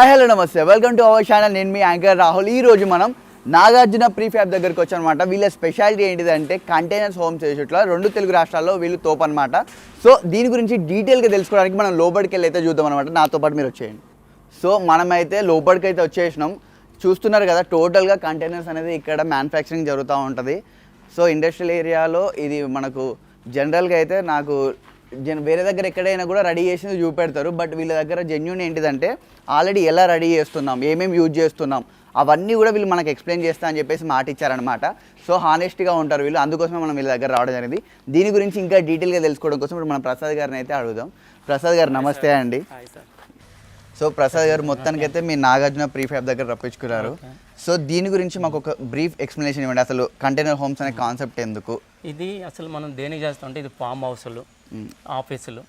Hi hello నమస్తే welcome to our channel. నేను మీ యాంకర్ రాహుల్. ఈరోజు మనం నాగార్జున ప్రీఫ్యాబ్ దగ్గరికి వచ్చామన్నమాట. వీళ్ళ స్పెషాలిటీ ఏంటిదంటే కంటైనర్స్ హోమ్స్ వేసేట్లా 2 తెలుగు రాష్ట్రాల్లో వీళ్ళు తోపు అనమాట. సో దీని గురించి డీటెయిల్గా తెలుసుకోవడానికి మనం లోపలికి వెళ్ళి అయితే చూద్దాం అనమాట. నాతో పాటు మీరు వచ్చేయండి. సో మనమైతే లోపలికి అయితే వచ్చేసినాం. చూస్తున్నారు కదా, టోటల్గా కంటైనర్స్ అనేది ఇక్కడ మ్యానుఫ్యాక్చరింగ్ జరుగుతూ ఉంటుంది. సో ఇండస్ట్రియల్ ఏరియాలో ఇది మనకు జనరల్గా అయితే నాకు వేరే దగ్గర ఎక్కడైనా కూడా రెడీ చేసి చూపెడతారు. బట్ వీళ్ళ దగ్గర జెన్యూన్ ఏంటిదంటే ఆల్రెడీ ఎలా రెడీ చేస్తున్నాం, ఏమేమి యూజ్ చేస్తున్నాం, అవన్నీ కూడా వీళ్ళు మనకు ఎక్స్ప్లెయిన్ చేస్తా అని చెప్పేసి మాట ఇచ్చారనమాట. సో హానెస్ట్గా ఉంటారు వీళ్ళు. అందుకోసమే మనం వీళ్ళ దగ్గర రావడం జరిగింది. దీని గురించి ఇంకా డీటెయిల్గా తెలుసుకోవడం కోసం ఇప్పుడు మనం ప్రసాద్ గారిని అయితే అడుగుదాం. ప్రసాద్ గారు నమస్తే అండి. సో ప్రసాద్ గారు మొత్తానికి అయితే మీ నాగార్జున ప్రీఫ్యాబ్ దగ్గర రప్పించుకున్నారు. సో దీని గురించి మాకు ఒక బ్రీఫ్ ఎక్స్ప్లెనేషన్ ఇవ్వండి. అసలు కంటైనర్ హోమ్స్ అనే కాన్సెప్ట్ ఎందుకు? ఇది అసలు మనం దేనికి చేస్తామంటే ఇది ఫామ్ హౌస్లు, ఆఫీసులు,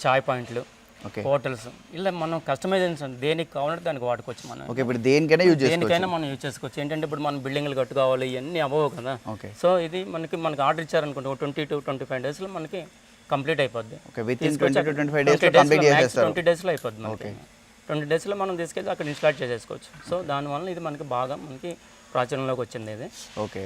చాయ్ పాయింట్లు, హోటల్స్, ఇలా మనం కస్టమైజేషన్ దేనికి కావాలంటే దానికి వాడుకోవచ్చు మనం. ఓకే, ఇప్పుడు దేనికైనా మనం యూజ్ చేసుకోవచ్చు. ఏంటంటే ఇప్పుడు మనం బిల్డింగ్లు కట్టుకోవాలి, ఇవన్నీ అవ్వవు కదా. సో ఇది మనకి ఆర్డర్ ఇచ్చారనుకుంటే 20 to 25 డేస్లో మనకి కంప్లీట్ అయిపోద్ది. 20 డేస్లో అయిపోద్ది మనకి. 20 డేస్లో మనం తీసుకెళ్ళి అక్కడ ఇన్స్టాల్ చేసేసుకోవచ్చు. సో దానివల్ల ఇది మనకి బాగా ప్రాచుర్యంలోకి వచ్చింది ఇది. ఓకే,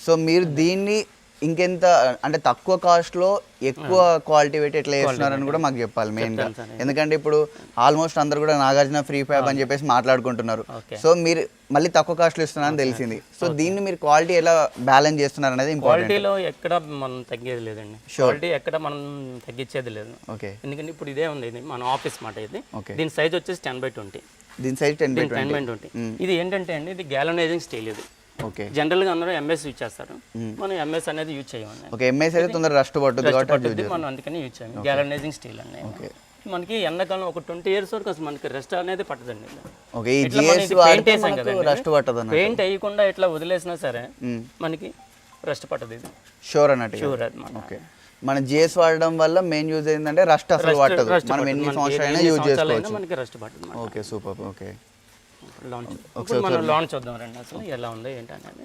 సో మీరు దీన్ని ఇంకెంత అంటే తక్కువ కాస్ట్లో ఎక్కువ క్వాలిటీ పెట్టి ఎట్లా చేస్తున్నారని కూడా మాకు చెప్పాలి మెయిన్గా. ఎందుకంటే ఇప్పుడు ఆల్మోస్ట్ అందరు కూడా నాగార్జున ఫ్రీఫ్యాబ్ అని చెప్పేసి మాట్లాడుకుంటున్నారు. సో మీరు మళ్ళీ తక్కువ కాస్ట్లో ఇస్తున్నారని తెలిసింది. సో దీన్ని మీరు క్వాలిటీ ఎలా బ్యాలెన్స్ చేస్తున్నారు అనేది ఇంపార్టెంట్. క్వాలిటీలో ఎక్కడ మనం తగ్గేది లేదండి. క్వాలిటీ ఎక్కడ మనం తగ్గించేది లేదు. ఓకే, ఎందుకంటే ఇప్పుడు ఇదే ఉంది, ఇది మన ఆఫీస్ మాట. ఇది దీని సైజ్ వచ్చేసి 10/20. దీని సైజ్ 10/20. ఇది ఏంటంటే అండి, ఇది గ్యాలనైజింగ్ స్టీల్. ఇది ఓకే, జనరల్గా అందరూ ఎంఎస్ యూజ్ చేస్తారు. మనం ఎంఎస్ అనేది యూజ్ చేయమని. ఓకే, ఎంఎస్ అయితే తొందరగా రస్ట్ పట్టుద్ది, మనం అందుకని యూజ్ చేయాలి. గ్యాలనైజింగ్ స్టీల్ అండి. ఓకే, మనకి ఎండాకాలం ఒక 20 years వరకు అసలు మనకి రెస్ట్ అనేది పట్టదండి. ఓకే, పెయింట్ వేయకుండా ఇట్లా వదిలేసినా సరే మనకి రెస్ట్ పట్టదు. ఇది షూర్ అన్నట్టు. షూర్ అది ఓకే, మన జిఎస్ వాడడం వల్ల మెయిన్ యూజ్ ఏంటంటే రస్ట్ అసలు పట్టదు. మనం ఎన్ని సంవత్సరాలైనా యూజ్ చేసుకోవచ్చు. మనకి రెస్ట్ పట్టదు. Okay, super. ఓకే, మనం లాంచ్ చూద్దాం రండి అసలు ఎలా ఉందో ఏంటి అనేది.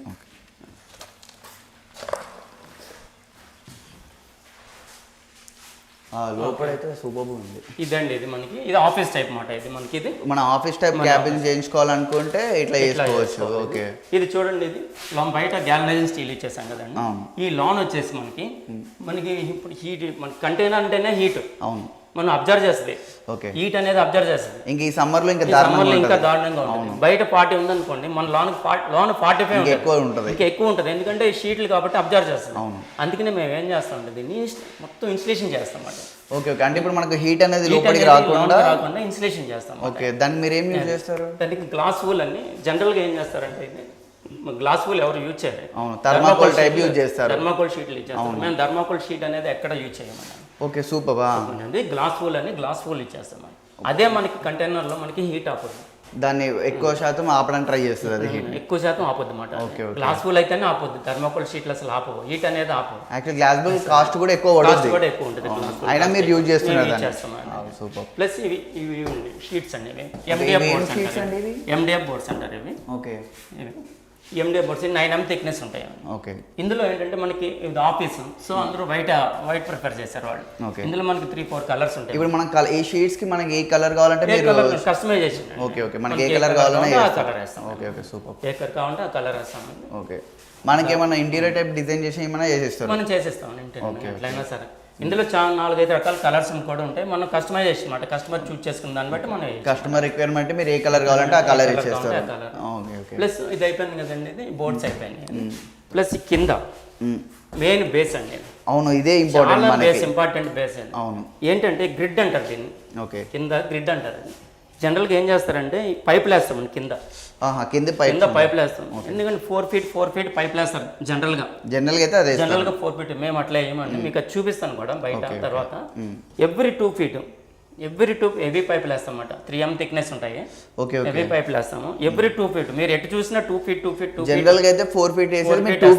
లోపలైతే సూపర్ ఉంది. ఇదండి, ఇది మనకి ఇది ఆఫీస్ టైప్ మాట. ఇది మనకి ఇది మన ఆఫీస్ టైప్ క్యాబిన్ చేయించుకోవాలనుకుంటే ఇట్లా చేసుకోవచ్చు. ఓకే, ఇది చూడండి, ఇది లాన్ బయట గ్యాలనైజింగ్ స్టీల్ ఇచ్చేసాం కదండి. ఈ లాన్ వచ్చేసి మనకి ఇప్పుడు హీట్, మన కంటైనర్ అంటేనే హీట్. అవును, మనం అబ్జర్వ్ చేస్తుంది. ఓకే, హీట్ అనేది అబ్జర్వ్ చేస్తుంది. ఇంక ఈ సమ్మర్లో ఇంకా దారుణంగా ఉంటుంది. బయట 40 ఉందనుకోండి, మన లోన్ 45 ఎక్కువ ఉంటుంది. ఇంకా ఎక్కువ ఉంటుంది. ఎందుకంటే షీట్లు కాబట్టి అబ్జర్వ్ చేస్తాం. అందుకనే మేము ఏం చేస్తామంటే దీన్ని మొత్తం ఇన్స్టలేషన్ చేస్తాం అన్నమాట. ఓకే, ఓకే, అంటే ఇప్పుడు మనకు హీట్ అనేది లోపలికి రాకుండా ఇన్స్టలేషన్ చేస్తాం. ఓకే, దాన్ని మీరు ఏం యూజ్ చేస్తారు? దానికి గ్లాస్ వూల్ అని జనరల్గా ఏం చేస్తారంటే, ఇది గ్లాస్ వూల్ ఎవరు యూజ్ చేయరు. థర్మాకోల్ టైప్ యూజ్ చేస్తారు. థర్మాకోల్ షీట్లు ఇచ్చేస్తాం. మేము థర్మాకోల్ షీట్ అనేది ఎక్కడ యూజ్ చేయమన్నా. Okay, super. అండి, గ్లాస్ వూల్ ఇచ్చేస్తాం. అదే మనకి కంటైనర్లో మనకి హీట్ ఆపొద్దు. దాన్ని ఎక్కువ శాతం ఆపడానికి ట్రై చేస్తుంది. అది హీట్ ఎక్కువ శాతం ఆపొద్దు అన్నమాట. గ్లాస్ వూల్ అయితేనే ఆపొద్దు. థర్మాకోల్ షీట్లు అసలు ఆపవు, హీట్ అనేది ఆపవు. యాక్చువల్లీ గ్లాస్ వూల్ కాస్ట్ కూడా ఎక్కువ ఉంటుంది. అయినా మీరు యూజ్ చేస్తున్నారు. సూపర్. ప్లస్ ఇవి షీట్స్ అండి, ఎండిఎఫ్ బోర్డ్స్ అంటారు ఇవి. Okay, MDF boards 9mm thickness ఉంటాయి. ఓకే, ఇందులో ఏంటంటే మనకి ఇది ఆఫీస్, సో అందరూ వైట్ ప్రిఫర్ చేస్తారు వాళ్ళు. ఇందులో మనకి 3-4 కలర్స్ ఉంటాయి. ఇప్పుడు మనం ఈ షీట్స్ కి మనకి ఏ కలర్ కావాలంటే మీరు కస్టమైజేషన్. ఓకే, ఓకే, మనకి ఏ కలర్ కావాలంటే ఆ కలర్ వేస్తాం. Okay, okay, super. ఏ కలర్ కావాలంటే ఆ కలర్ వేస్తాం. ఓకే, మనకి ఏమన్నా ఇంటీరియర్ టైప్ డిజైన్ చేసి ఏమైనా చేసేస్తారు? మనం చేసేస్తాం ఇంటీరియర్ ఎట్లయినా సరే. ఇందులో చాలా 4-5 రకాల కలర్స్ కూడా ఉంటాయి. మనం కస్టమైజేషన్ మాట, కస్టమర్ చూస్ చేసుకున్న దాన్ని బట్టి మనం కస్టమర్ రిక్వైర్మెంట్ మీరు ఏ కలర్ కావాలంటే ఆ కలర్ ఇచ్చేస్తారు. ప్లస్ ఇది అయిపోయింది కదండి, ఇది బోర్డ్స్ అయిపోయినాయి. ప్లస్ కింద మెయిన్ బేస్ అండి. అవును, ఇదే ఇంపార్టెంట్ బేస్. అవును, ఏంటంటే గ్రిడ్ అంటారు దీన్ని. ఓకే, కింద గ్రిడ్ అంటారు. జనరల్గా ఏం చేస్తారంటే పైపులు వేస్తాం కింద పైపులు వేస్తాం. ఎందుకంటే 4 feet పైపులు వేస్తారు జనరల్గా అయితే అదే జనరల్గా 4 feet. మేము అట్లా ఏమంటే మీకు అది చూపిస్తాను కూడా బయట తర్వాత. ఎవ్రీ 2 feet హెవీ పైపులు వేస్తాం అన్నమాట. 3mm థిక్నెస్ ఉంటాయి. హెవీ పైపులు వేస్తాము ఎవ్రీ 2 feet. మీరు ఎటు చూసినా 2 feet జనరల్గా అయితే 4 feet వేస్తారు, 2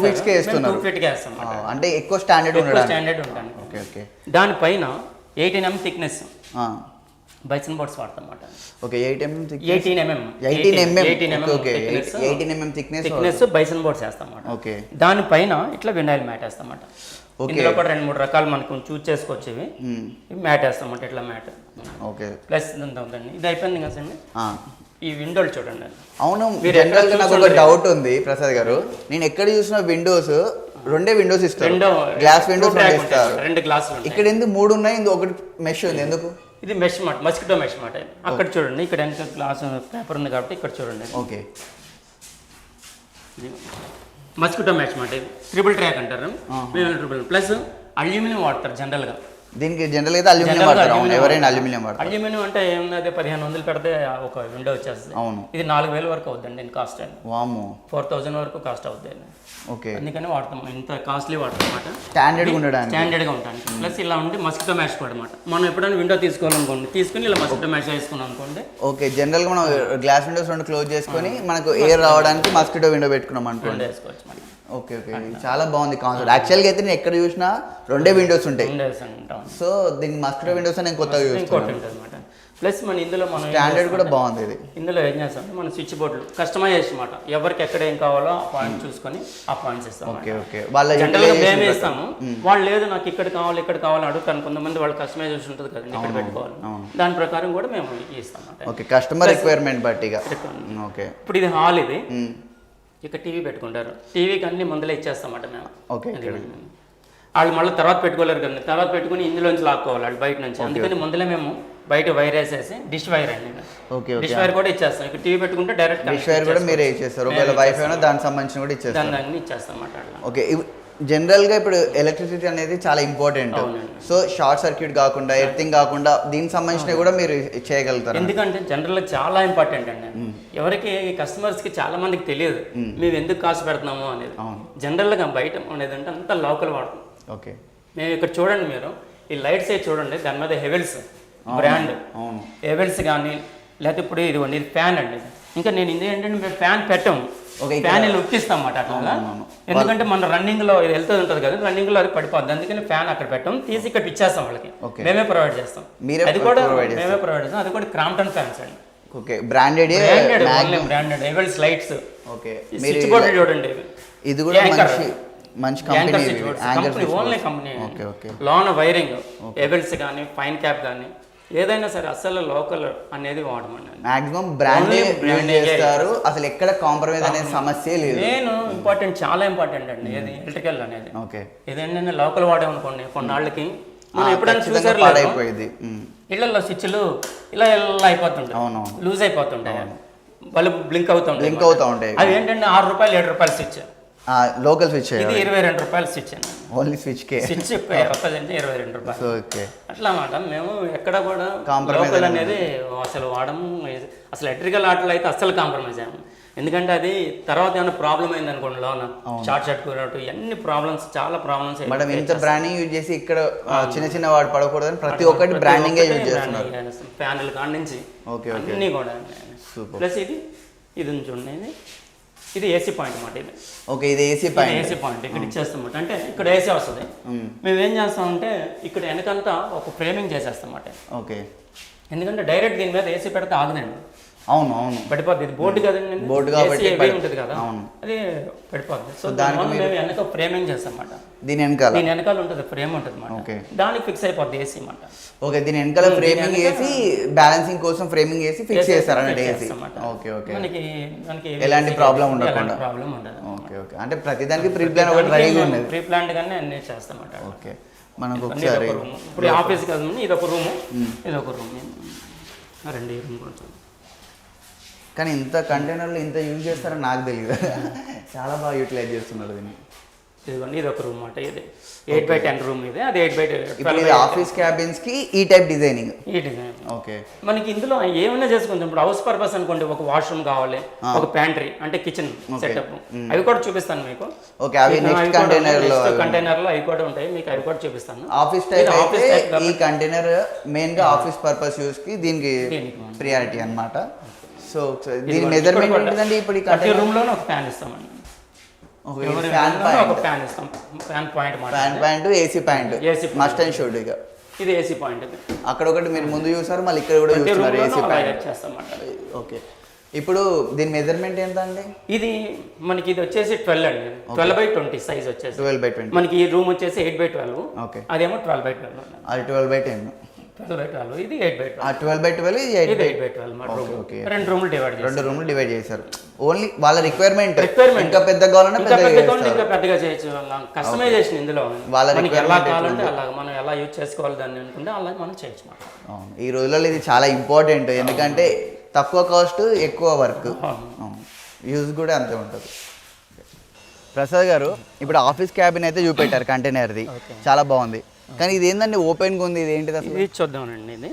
feet వేస్తాం. అంటే ఎక్కువ స్టాండర్డ్ ఉంటాను. దానిపైన 18mm థిక్నెస్ బైసన్ బోర్డ్స్ వాడతాం అన్నమాట. Okay 18 mm thickness bison boards వేస్తాం అన్నమాట. ఓకే దానిపైన ఇట్లా వినైల్ మ్యాట్ వేస్తాం అన్నమాట. ఇందులో కూడా 2-3 రకాలు మనకు చూస్ చేసుకోవచ్చు. ఇవి మ్యాట్ వేస్తాం అన్నమాట, ఇట్లా మ్యాట్. ఓకే ప్లస్ ఉందండి, ఇది అయిపోయింది కదండి. ఈ విండోలు చూడండి. అవును, జనరల్గా నాకు ఒక డౌట్ ఉంది ప్రసాద్ గారు. నేను ఎక్కడ చూసిన విండోస్ రెండే విండోస్ ఇస్తారు, గ్లాస్ విండోస్ ఇస్తారు. 2 గ్లాసులు. ఇక్కడ ఎందుకు 3 ఉన్నాయి, ఇందులో ఒకటి మెష్ ఉంది ఎందుకు? ఇది మెష్ మాట, మస్కిటో మెష్ మాట. అక్కడ చూడండి, ఇక్కడ ఎంత గ్లాస్ పేపర్ ఉంది కాబట్టి ఇక్కడ చూడండి. ఓకే మస్కిటో మెష్ మాట. ఇది ట్రిపుల్ ట్రాక్ అంటారు. ప్లస్ అల్యూమినియం వాడతారు జనరల్గా. దీనికి జనరల్ అయితే అల్యూమినియం వాడతారు. ఎవరైనా అల్యూమినియం వాడతారు. అల్యూమినియం అంటే ఏమన్నది 1500 పెడితే ఒక విండో వచ్చేస్తుంది. అవును, ఇది 4000 వరకు అవుతుందండి దీని కాస్ట్. వామ్మో 4000 వరకు కాస్ట్ అవుతుంది. ఓకే, అందుకని వాడతాం, ఇంత కాస్ట్లీ వాడతాం అన్నమాట. స్టాండర్డ్గా ఉండడానికి, స్టాండర్డ్గా ఉంటాను. ప్లస్ ఇలా ఉంటే మస్కిటో మ్యాష్ కూడా అనమాట. మనం ఎప్పుడైనా విండో తీసుకోవాలనుకోండి, తీసుకుని ఇలా మస్కిటో మ్యాష్ వేసుకున్నాం అనుకోండి. ఓకే, జనరల్గా మనం గ్లాస్ విండోస్ 2 క్లోజ్ చేసుకొని మనకు ఎయిర్ రావడానికి మస్కిటో విండో పెట్టుకున్నాం అనుకోండి, వేసుకోవచ్చు మనం. ఓకే ఓకే, చాలా బాగుంది కాన్సెప్ట్. యాక్చువల్గా అయితే నేను ఎక్కడ చూసినా 2 విండోస్ ఉంటాయి. సో దీనికి మస్కిటో విండోస్ నేను కొత్తగా చూస్తున్నాను. ప్లస్ మన ఇందులో మనం స్టాండర్డ్ కూడా బాగుంది. ఇది ఇందులో ఏం చేస్తాం, మన స్విచ్ బోర్డులు కస్టమైజేషన్ అనమాట. ఎవరికి ఎక్కడ ఏం కావాలో ఆ పాయింట్ చూసుకొని ఆ పాయింట్స్ ఇస్తాం. ఓకే ఓకే, వాళ్ళ జనరల్గా మేము ఇస్తాము. వాళ్ళు లేదు నాకు ఇక్కడ కావాలి ఇక్కడ కావాలి అడుగుతాను. కొంతమంది వాళ్ళు కస్టమైజేషన్ ఉంటుంది కదండి, ఇక్కడ పెట్టుకోవాలి. దాని ప్రకారం కూడా మేము ఇస్తాం. ఓకే, కస్టమర్ రిక్వైర్మెంట్ బట్టిగా. ఓకే, ఇప్పుడు ఇది హాల్. ఇది ఇక్కడ టీవీ పెట్టుకుంటారు. టీవీకి అన్ని ముందలే ఇచ్చేస్తామట మేము. ఓకే, వాళ్ళు మళ్ళీ తర్వాత పెట్టుకోలేరు కదండి, తర్వాత పెట్టుకుని ఇందులోంచి లాక్కోవాలి వాళ్ళు బయట నుంచి. అందుకని ముందలే మేము బయట వైర్ వేసేసి డిష్ వైర్ అండి. ఓకే, డిష్ వైర్ కూడా ఇచ్చేస్తాం. ఇక్కడ టీవీ పెట్టుకుంటే డైరెక్ట్ డిష్ వైర్ కూడా మీరే ఇచ్చేస్తారు. ఒకవేళ వైఫై అయినా దానికి సంబంధించి కూడా ఇచ్చేస్తారు. దాన్ని ఇచ్చేస్తాం అన్నమాట. ఓకే, జనరల్గా ఇప్పుడు ఎలక్ట్రిసిటీ అనేది చాలా ఇంపార్టెంట్. సో షార్ట్ సర్క్యూట్ కాకుండా, ఎర్తింగ్ కాకుండా దీనికి సంబంధించినవి కూడా మీరు చేయగలుగుతారు. ఎందుకంటే జనరల్గా చాలా ఇంపార్టెంట్ అండి. ఎవరికి కస్టమర్స్కి చాలా మందికి తెలియదు మేము ఎందుకు కాస్ట్ పెడుతున్నాము అనేది. జనరల్గా బయట అనేది అంటే అంతా లోకల్ వాడతాం. ఓకే, మేము ఇక్కడ చూడండి, మీరు ఈ లైట్స్ అయితే చూడండి, దాని మీద హెవెల్స్ బ్రాండ్. హెవెల్స్ కానీ లేకపోతే ఇప్పుడు ఇది ఫ్యాన్ అండి. ఇంకా నేను ఇది ఏంటంటే మేము ఫ్యాన్ పెట్టాము, ఫ్యాన్ ఇలా ఉక్కిస్తాం అన్నమాట అట్లా. ఎందుకంటే మన రన్నింగ్లో ఇది వెళ్తూ ఉంటుంది కదా, రన్నింగ్లో అది పడిపోద్ది. అందుకని ఫ్యాన్ అక్కడ పెట్టాం, తీసి ఇక్కడ ఇచ్చేస్తాం వాళ్ళకి. మేమే ప్రొవైడ్ చేస్తాం. అది కూడా మేమే ప్రొవైడ్ చేస్తాం. అది కూడా క్రాంప్టన్ ఫ్యాన్స్ అండి. Okay, branded Havells lights. Okay, switch board చూడండి, ఇది కూడా మంచి company, only company. Okay okay, లోన వైరింగ్ హెవెల్స్ కానీ ఫైన్ క్యాప్ కానీ ఏదైనా సరే అసలు లోకల్ అనేది వాడమండి. మాక్సిమం బ్రాండ్ చేస్తారు, అసలు ఎక్కడ కాంప్రమైజ్ అనేది సమస్య లేదు. నేను ఇంపార్టెంట్, చాలా ఇంపార్టెంట్ అండి ఇది ఎలక్ట్రికల్ అనేది. ఓకే, ఏదైనా లోకల్ వాడామనుకోండి కొన్నాళ్ళకి మనం ఎప్పుడైనా చూసారు ఇళ్లలో స్విచ్లు ఇలా అయిపోతుంటాయి, లూజ్ అయిపోతుంటాయి, బల్బ్ బ్లింక్ అవుతుంటాయి. అవి ఏంటంటే 6 రూపాయలు 7 రూపాయలు స్విచ్. లోకల్ స్విచ్ ఇది 22 రూపాయలు స్విచ్ అండి. ఓన్లీ స్విచ్ కే స్విచ్ 22 రూపాయలు. ఓకే, అట్లా అన్నమాట. మేము ఎక్కడ కూడా లోకల్ అనేది అసలు వాడము. అసలు ఎలక్ట్రికల్ ఆటలు అయితే అస్సలు కాంప్రమైజ్ అయ్యాము. ఎందుకంటే అది తర్వాత ఏమైనా ప్రాబ్లం అయింది అనుకోండి, లోన షార్ట్ సర్క్యూట్ ఇవన్నీ ప్రాబ్లమ్స్, చాలా ప్రాబ్లమ్స్. మేడం ఇంత బ్రాండింగ్ యూజ్ చేసి ఇక్కడ చిన్న చిన్న వాడు పడకూడదని ప్రతి ఒక్కటి బ్రాండింగ్ యూజ్ చేస్తున్నారు. ఫ్యాన్లు కాడ నుంచి అన్నీ కూడా. ప్లస్ ఇది చూడండి, ఇది ఏసీ పాయింట్ అన్నమాట. ఇది ఓకే, ఇది ఏసీ పాయింట్ ఇక్కడ ఇచ్చేస్తాం. అంటే ఇక్కడ ఏసీ వస్తుంది. మేము ఏం చేస్తామంటే ఇక్కడ వెనకంతా ఒక ఫ్రేమింగ్ చేసేస్తాం అన్నమాట. ఓకే, ఎందుకంటే డైరెక్ట్ దీని మీద ఏసీ పెడితే ఆగదండి. అవును అవును, పడిపోద్ది. ఇది బోర్డు కదండి, బోర్డు కాబట్టి ఉంటుంది కదా, అది పడిపోద్ది. సో దానికి మేము వెనక ఫ్రేమింగ్ చేస్తాం అన్నమాట. దీని వెనకాల ఉంటుంది ఫ్రేమ్ ఉంటుంది అన్నమాట. దానికి ఫిక్స్ అయిపోద్ది ఏసీ అన్నమాట. ఓకే, దీని వెనకాల ఫ్రేమింగ్ వేసి బ్యాలెన్సింగ్ కోసం ఫ్రేమింగ్ వేసి ఫిక్స్ చేస్తారు అన్నట్టు ఏసీ. ఓకే ఓకే, మనకి ఎలాంటి ప్రాబ్లం ఉండదు. ఓకే ఓకే, అంటే ప్రతి దానికి ప్రీ ప్లాన్ ఒకటి రెడీగా ఉన్నది. ప్రీ ప్లాన్ గానే అన్ని చేస్తాం అన్నమాట. ఓకే, మనకు ఒకసారి ఇప్పుడు ఆఫీస్ కదా, ఇదొక రూమ్, ఇదొక రూమ్, 2 రూమ్ కొంచెం. కానీ ఇంత కంటైనర్లు ఇంత యూజ్ చేస్తారని నాకు తెలియదు. చాలా బాగా యూటిలైజ్ చేస్తున్నారు దీన్ని. ఇదిగోండి, ఇది ఒక రూమ్ అన్నమాట. ఇది 8x10 రూమ్. ఇది అది 8x12. ఆఫీస్ క్యాబిన్స్ కి ఈ టైప్ డిజైనింగ్. ఈ డిజైన్. ఓకే, మనకి ఇందులో ఏమైనా చేసుకుంటాం. ఇప్పుడు హౌస్ పర్పస్ అనుకోండి, ఒక వాష్రూమ్ కావాలి, ఒక ప్యాంట్రీ అంటే కిచెన్ సెటప్, అవి కూడా చూపిస్తాను మీకు. ఓకే, అవి నెక్స్ట్ కంటైనర్ లో అవి కూడా ఉంటాయి, మీకు అవి కూడా చూపిస్తాను. ఆఫీస్ టైప్ అయితే ఈ కంటైనర్ మెయిన్ గా ఆఫీస్ పర్పస్ యూస్ కి దీనికి ప్రియారిటీ అన్నమాట. సో దీని మెజర్మెంట్ ఏంటండి? ఇప్పుడు ఈ ప్రతి రూమ్ లోనే ఒక ఫ్యాన్ ఇస్తామండి. Fan point, AC point must and should. ఇక ఇది ఏసీ పాయింట్. అక్కడ ఒకటి మీరు ముందు చూసారు, మళ్ళీ ఇక్కడ కూడా చూస్తున్నారు ఏసీ పాయింట్. ఓకే, ఇప్పుడు దీని మెజర్మెంట్ ఎంత అండి? ఇది మనకి ఇది వచ్చేసి 12 అండి, 12/20 సైజ్ వచ్చేసి. 12/20 మనకి ఈ రూమ్ వచ్చేసి 8/12. ఓకే, అదేమో 12/12. అది 12/10. 12/12 ఇది 8/12. ఆ 12/12 ఇది 8/12 మా రూమ్. రెండు రూములు డివైడ్ చేశారు. ఓన్లీ వాళ్ళ రిక్వైర్మెంట్ ఇంకా పెద్ద కావాలన్నా ఇంకా పెద్దగా చేయొచ్చు. కస్టమైజేషన్ ఇందులో మనకి ఎలా కావాలంటే అలా మనం ఎలా యూజ్ చేసుకోవాలి దాన్ని అనుకుంటే అలా మనం చేయొచ్చు. ఈ రోజుల్లో ఇది చాలా ఇంపార్టెంట్, ఎందుకంటే తక్కువ కాస్ట్ ఎక్కువ వర్క్, యూజ్ కూడా అంతే ఉంటుంది. ప్రసాద్ గారు, ఇప్పుడు ఆఫీస్ క్యాబిన్ అయితే చూపెట్టారు కంటైనర్ది, చాలా బాగుంది. కానీ ఇది ఏంటండి ఓపెన్గా ఉంది, ఇది ఏంటిది అసలు? ఇది చూద్దామండి.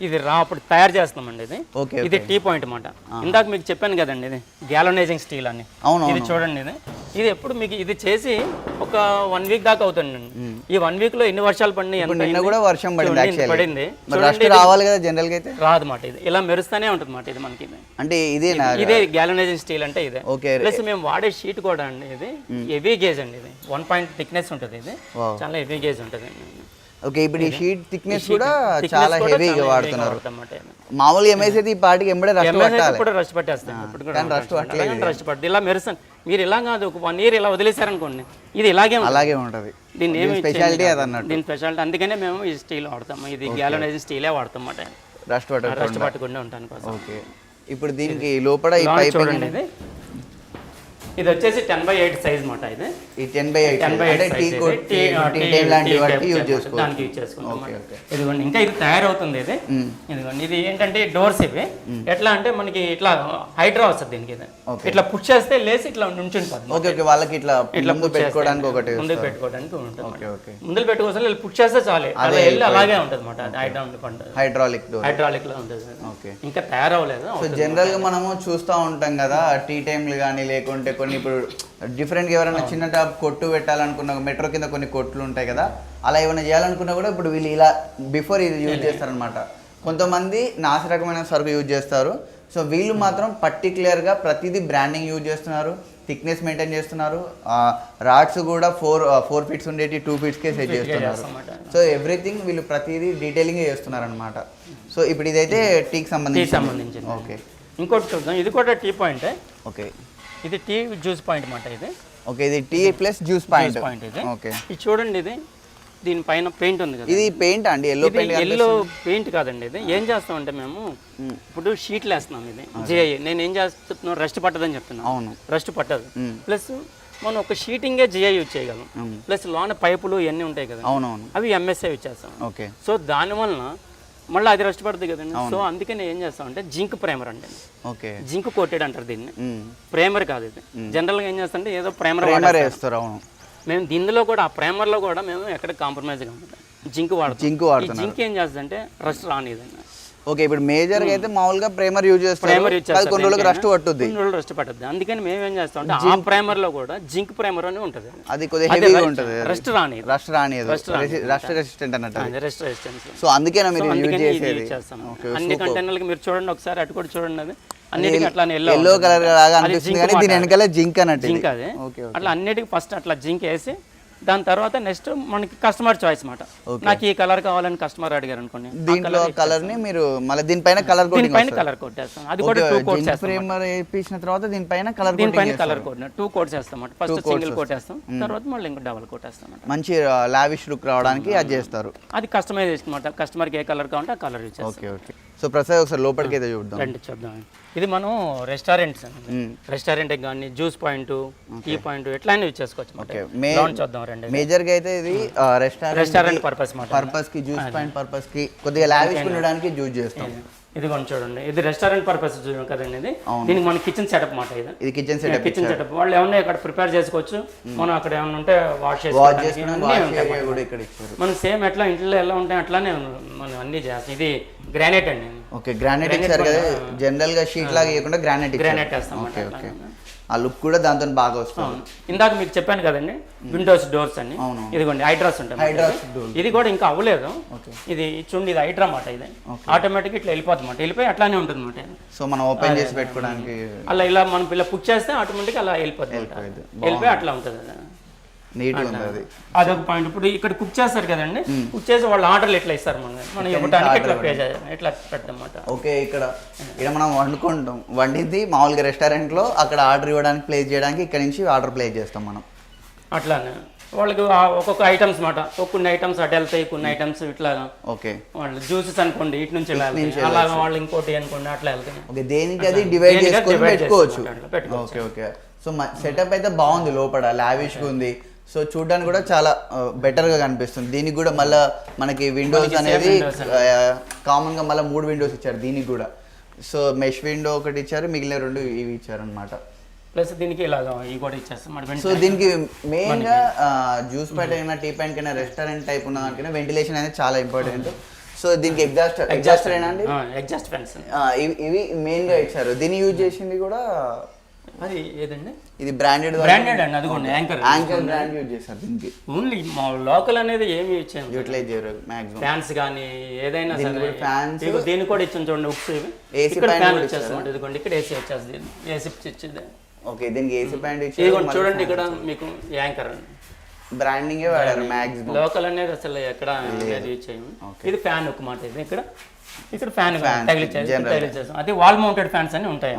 ఇది అప్పుడు తయారు చేస్తున్నామండి. ఇది ఓకే, ఇది టీ పాయింట్ అన్నమాట. ఇందాక మీకు చెప్పాను కదండి, ఇది గ్యాలనైజింగ్ స్టీల్ అని. అవును, ఇది చూడండి. ఇది ఎప్పుడు మీకు ఇది చేసి ఒక 1 వీక్ దాకా అవుతుంది. ఈ 1 వీక్ లో ఎన్ని వర్షాలు పడినాయి? నిన్న కూడా వర్షం పడింది. రావాలి కదా జనరల్ గా అయితే, రాదు మాట. ఇది ఇలా మెరుస్తూనే ఉంటుంది మాట. ఇది మనకి అంటే ఇదే గ్యాలనైజింగ్ స్టీల్ అంటే ఇదే. ఓకే, ప్లస్ మేము వాడే షీట్ కూడా అండి, ఇది హెవీ గేజ్ అండి. ఇది 1 పాయింట్ థిక్నెస్ ఉంటుంది. ఇది చాలా హెవీ గేజ్ ఉంటుంది. ఓకే, ఇప్పుడు ఈ షీట్ థిక్నెస్ కూడా చాలా హెవీగా వాడుతున్నారు. మామూలుగా ఎంఎస్ అయితే ఈ పాటికి ఎంబడే రస్ట్ పట్టాలి, రస్ట్ పట్టి ఇలా మెరుస్తుంది. మీరు ఇలా కాదు, ఒక 1 ఇయర్ ఇలా వదిలేశారనుకోండి, ఇది అలాగే ఉంటుంది. దీన్ని ఏమి స్పెషాలిటీ అదన్నట్టు, దీని స్పెషాలిటీ. అందుకనే మేము ఈ స్టీల్ వాడతాము. ఇది గ్యాలనైజింగ్ స్టీలే వాడతాం అన్నమాట, రస్ట్ పట్టకుండా ఉంటాను కోసం. ఓకే, ఇప్పుడు దీనికి లోపల ఈ పైప్ చూడండి. ఇది వచ్చేసి 10/8 సైజ్ మాట. ఇది ఈ 10/8 అంటే టీ లాంటి వాటికి యూజ్ చేసుకోవచ్చు, దానికి యూజ్ చేసుకుంటాం. ఇదిగోండి, ఇంకా ఇది తయారవుతుంది. ఇది ఇదిగోండి, ఇది ఏంటంటే డోర్స్ ఇవి. ఎట్లా అంటే మనకి ఇట్లా హైడ్రా వస్తుంది దీనికి. ఇది ఇట్లా పుష్ చేస్తే లేసి ఇట్లా నుంచుంటుంది. ఓకే ఓకే, వాళ్ళకి ఇట్లా ముందు పెట్టుకోవడానికి ఒకటి, ముందు పెట్టుకోవడానికి ఉంటుంది. ముందు పెట్టుకోవాలి, పుష్ చేస్తే చాలు, అలా వెళ్ళి అలాగే ఉంటుంది అన్నమాట. హైడ్రాలిక్ లో ఉంటుంది. ఓకే, ఇంకా తయారవలేదు. సో జనరల్ గా మనము చూస్తూ ఉంటాం కదా టీ టైంలు కానీ, లేకుంటే కొన్ని ఇప్పుడు డిఫరెంట్గా ఎవరైనా చిన్న టాప్ కొట్టు పెట్టాలనుకున్న మెట్రో కింద కొన్ని కొట్లు ఉంటాయి కదా, అలా ఏమైనా చేయాలనుకున్నా కూడా ఇప్పుడు వీళ్ళు ఇలా బిఫోర్ ఇది యూజ్ చేస్తారనమాట. కొంతమంది నాసి రకమైన సరుకు యూజ్ చేస్తారు. సో వీళ్ళు మాత్రం పర్టికులర్గా ప్రతిదీ బ్రాండింగ్ యూజ్ చేస్తున్నారు, థిక్నెస్ మెయింటైన్ చేస్తున్నారు. రాడ్స్ కూడా 4 ఫీట్స్ ఉండేటి 2 ఫీట్స్కే సెట్ చేస్తున్నారు. సో ఎవ్రీథింగ్ వీళ్ళు ప్రతిదీ డీటెయిలింగ్ చేస్తున్నారు అనమాట. సో ఇప్పుడు ఇదైతే టీకి సంబంధించి. ఓకే, ఇంకోటి చూద్దాం. ఇది కూడా టీ పాయింట్. ఓకే, ఇది టీ జ్యూస్ పాయింట్ అన్నమాట. ఇది ఓకే, ఇది టీ ప్లస్ జ్యూస్ పాయింట్. ఇది ఓకే, ఇది చూడండి. ఇది దీనిపైన పెయింట్ ఉంది కదా, ఇది పెయింట్ అండి, ఎల్లో పెయింట్ కాదండి. ఇది ఏం చేస్తామంటే మేము ఇప్పుడు షీట్లు వేస్తున్నాం. ఇది జేఐ నేను ఏం చేస్తున్నాను, రస్ట్ పట్టదని చెప్తున్నాను. అవును, రస్ట్ పట్టదు. ప్లస్ మనం ఒక షీటింగే జిఐ యూజ్ చేయగలం. ప్లస్ లోన పైపులు ఇవన్నీ ఉంటాయి కదా, అవునవును, అవి ఎంఎస్ఏ యూజ్ చేస్తాం. ఓకే, సో దానివల్ల మళ్ళీ అది రస్ట్ పడుతుంది కదండి. సో అందుకని ఏం చేస్తామంటే జింక్ ప్రైమర్ అంటే, ఓకే, జింక్ కోటెడ్ అంటారు దీన్ని. ప్రైమర్ కాదు ఇది. జనరల్గా ఏం చేస్తామంటే ఏదో ప్రైమర్ వేస్తారు. అవును, మేము దీనిలో కూడా ఆ ప్రైమర్లో కూడా మేము ఎక్కడ కాంప్రమైజ్ కాకుండా జింక్ వాడతాం. జింక్ ఏం చేస్తుందంటే రస్ట్ రానిదండి. ఓకే, ఇప్పుడు మేజర్గా అయితే మామూలుగా ప్రైమర్ యూజ్ చేస్తారు, కొన్ని రోజులకు రస్ట్ పట్టుద్ది, రస్ట్ పట్టుద్ది. అందుకని మేము ఏం చేస్తాం అంటే ఆ ప్రైమర్లో కూడా జింక్ ప్రైమర్ అని ఉంటుంది. అది కొద్దిగా హెవీగా ఉంటుంది, రస్ట్ రాని రస్ట్ రెసిస్టెంట్ అన్నట్టు. Rest resistance. సో అందుకేనా మీరు యూజ్ చేసేది? అన్ని కంటైనర్లకు మీరు చూడండి ఒకసారి, అటు కూడా చూడండి. అది అన్నిటికీ అట్లా ఎల్లో కలర్ లాగా అనిపిస్తుంది కానీ దీని వెనకాల జింక్ అన్నట్టు. జింక్ అది అట్లా అన్నిటికీ ఫస్ట్ అట్లా జింక్ వేసి దాని తర్వాత నెక్స్ట్ మనకి కస్టమర్ చాయిస్ మాట. నాకు ఈ కలర్ కావాలని కస్టమర్ అడిగారు అనుకోండి, దీంట్లో కలర్ ని మీరు మళ్ళీ దీనిపైన కలర్ కొట్టేస్తాం. అది కూడా 2 కోట్స్ వేసిన తర్వాత దీనిపైన కలర్ కోట్ 2 కోట్స్ వేస్తాం. ఫస్ట్ సింగిల్ కోట్ వేస్తాం, తర్వాత మళ్ళీ ఇంకో డబుల్ కోట్ వేస్తాం. మంచి లావిష్ లుక్ రావడానికి అది చేస్తారు. అది కస్టమైజేషన్ మాట. కస్టమర్కి ఏ కలర్ కావాలంటే ఆ కలర్ యూజ్ చేస్తాం. ఓకే ఓకే, సో ప్రసాద్ ఒకసారి లోపలికి అయితే చూద్దాం. రండి చూద్దాం. ఇది మనం రెస్టారెంట్ కానీ జ్యూస్ పాయింట్, టీ పాయింట్ ఎట్లయినా యూజ్ చేసుకోవచ్చు. చూద్దాం రండి. మేజర్ గా అయితే ఇది రెస్టారెంట్ పర్పస్ కి, జ్యూస్ పాయింట్ పర్పస్ కి, కొద్దిగా లావిష్ ఉండడానికి యూజ్ చేస్తాం. ఇది కొంచెం చూడండి, ఇది రెస్టారెంట్ పర్పస్ కదండి. ఇది దీనికి మన కిచెన్ సెటప్ మాట. ఇది కిచెన్ సెటప్. వాళ్ళు ఏమన్నా ఇక్కడ ప్రిపేర్ చేసుకోవచ్చు. మనం అక్కడ ఏమన్నా ఉంటే వాష్ చేసుకోవచ్చు. మనం సేమ్ ఎట్లా ఇంట్లో ఎలా ఉంటాయి అట్లానే మనం అన్ని చేస్తాం. ఇది గ్రానైట్ అండి. ఓకే, గ్రానైట్ ఇచ్చారు కదా, జనరల్ గా షీట్ లాగా ఇవ్వకుండా గ్రానైట్ వేస్తాం. ఆ లుక్ కూడా దాంతో బాగా వస్తుంది. ఇందాక మీకు చెప్పాను కదండి విండోస్ డోర్స్ అని. ఇదిగోండి హైడ్రాస్ ఉంటాయి. ఇది కూడా ఇంకా అవ్వలేదు. ఇది చూడండి, ఇది హైడ్రా మాట. ఇది ఆటోమేటిక్ ఇట్లా వెళ్ళిపోతుంది మాట, వెళ్ళిపోయి అట్లానే ఉంటుంది మాట. సో మనం ఓపెన్ చేసి పెట్టుకోవడానికి అలా ఇలా మనం ఇలా పుష్ చేస్తే ఆటోమేటిక్ అలా వెళ్ళిపోతుంది, వెళ్ళిపోయి అట్లా ఉంటుంది. నీట్ ఉంది అది. అదొక పాయింట్. ఇప్పుడు ఇక్కడ కుక్ చేస్తారు కదండి, కుక్ చేసి వాళ్ళు ఆర్డర్లు ఎట్లా ఇస్తారు మనం ఇవ్వడానికి ఎట్లా పే చేయాలి, ఎట్లా పెట్టమాట. ఓకే, ఇక్కడ మనం వండింది మామూలుగా రెస్టారెంట్లో అక్కడ ఆర్డర్ ఇవ్వడానికి ప్లేస్ చేయడానికి ఇక్కడ నుంచి ఆర్డర్ ప్లేస్ చేస్తాం మనం. అట్లానే వాళ్ళకి ఒక్కొక్క ఐటమ్స్ మాట, కొన్ని ఐటమ్స్ అటు వెళ్తాయి, కొన్ని ఐటమ్స్ ఇట్లాగా. ఓకే, వాళ్ళు జ్యూసెస్ అనుకోండి ఇటు నుంచి అలాగా, వాళ్ళు ఇంకోటి అనుకోండి అట్లా వెళ్తాయి. ఓకే, దేనికి అది డివైడ్ చేసుకొని పెట్టుకోవచ్చు. ఓకే ఓకే, సో సెటప్ అయితే బాగుంది, లోపల లావిష్గా ఉంది. సో చూడడానికి కూడా చాలా బెటర్గా కనిపిస్తుంది. దీనికి కూడా మళ్ళీ మనకి విండోస్ అనేది కామన్గా మళ్ళీ 3 విండోస్ ఇచ్చారు దీనికి కూడా. సో మెష్ విండో ఒకటి ఇచ్చారు, మిగిలిన 2 ఇవి ఇచ్చారు అనమాట. ప్లస్ దీనికి ఇలాగా ఇవి కూడా ఇచ్చేస్తాం. సో దీనికి మెయిన్గా జ్యూస్ ప్యాట్ అయినా టీ ప్యాంట్ అయినా రెస్టారెంట్ టైప్ ఉన్న దానికైనా వెంటిలేషన్ అనేది చాలా ఇంపార్టెంట్. సో దీనికి ఎగ్జాస్ట్ అయినా అండి, ఎగ్జాస్ట్ ఫ్యాన్స్ ఇవి మెయిన్గా ఇచ్చారు. దీన్ని యూజ్ చేసింది కూడా అది ఏదండి, ఇది బ్రాండెడ్ అండి. అది కూడా యాంకర్ బ్రాండ్ యూజ్ చేస్తారు దీనికి. ఓన్లీ మా లోకల్ అనేది ఏమి ఇచ్చాము, యూటిలైజ్ చేయరు మాక్సిమం. ఫ్యాన్స్ కానీ ఏదైనా సరే, ఫ్యాన్స్ దీనికి కూడా ఇచ్చాం చూడండి. ఏసీ ఫ్యాన్ వచ్చేస్తాం, ఇదిగోండి ఇక్కడ ఏసీ వచ్చేస్తుంది, ఏసీ ఇచ్చింది. ఓకే, దీనికి ఏసీ ప్యాంట్ ఇచ్చారు చూడండి. ఇక్కడ మీకు యాంకర్ అండి బ్రాండింగే వాడారు మాక్సిమం. లోకల్ అనేది అసలు ఎక్కడ యూజ్ చేయము. ఇది ఫ్యాన్ ఒక మాట, ఇది ఇక్కడ ఫ్యాన్ తగిలిచ్చేస్తాం. అది వాల్ మౌంటెడ్ ఫ్యాన్స్ అని ఉంటాయి.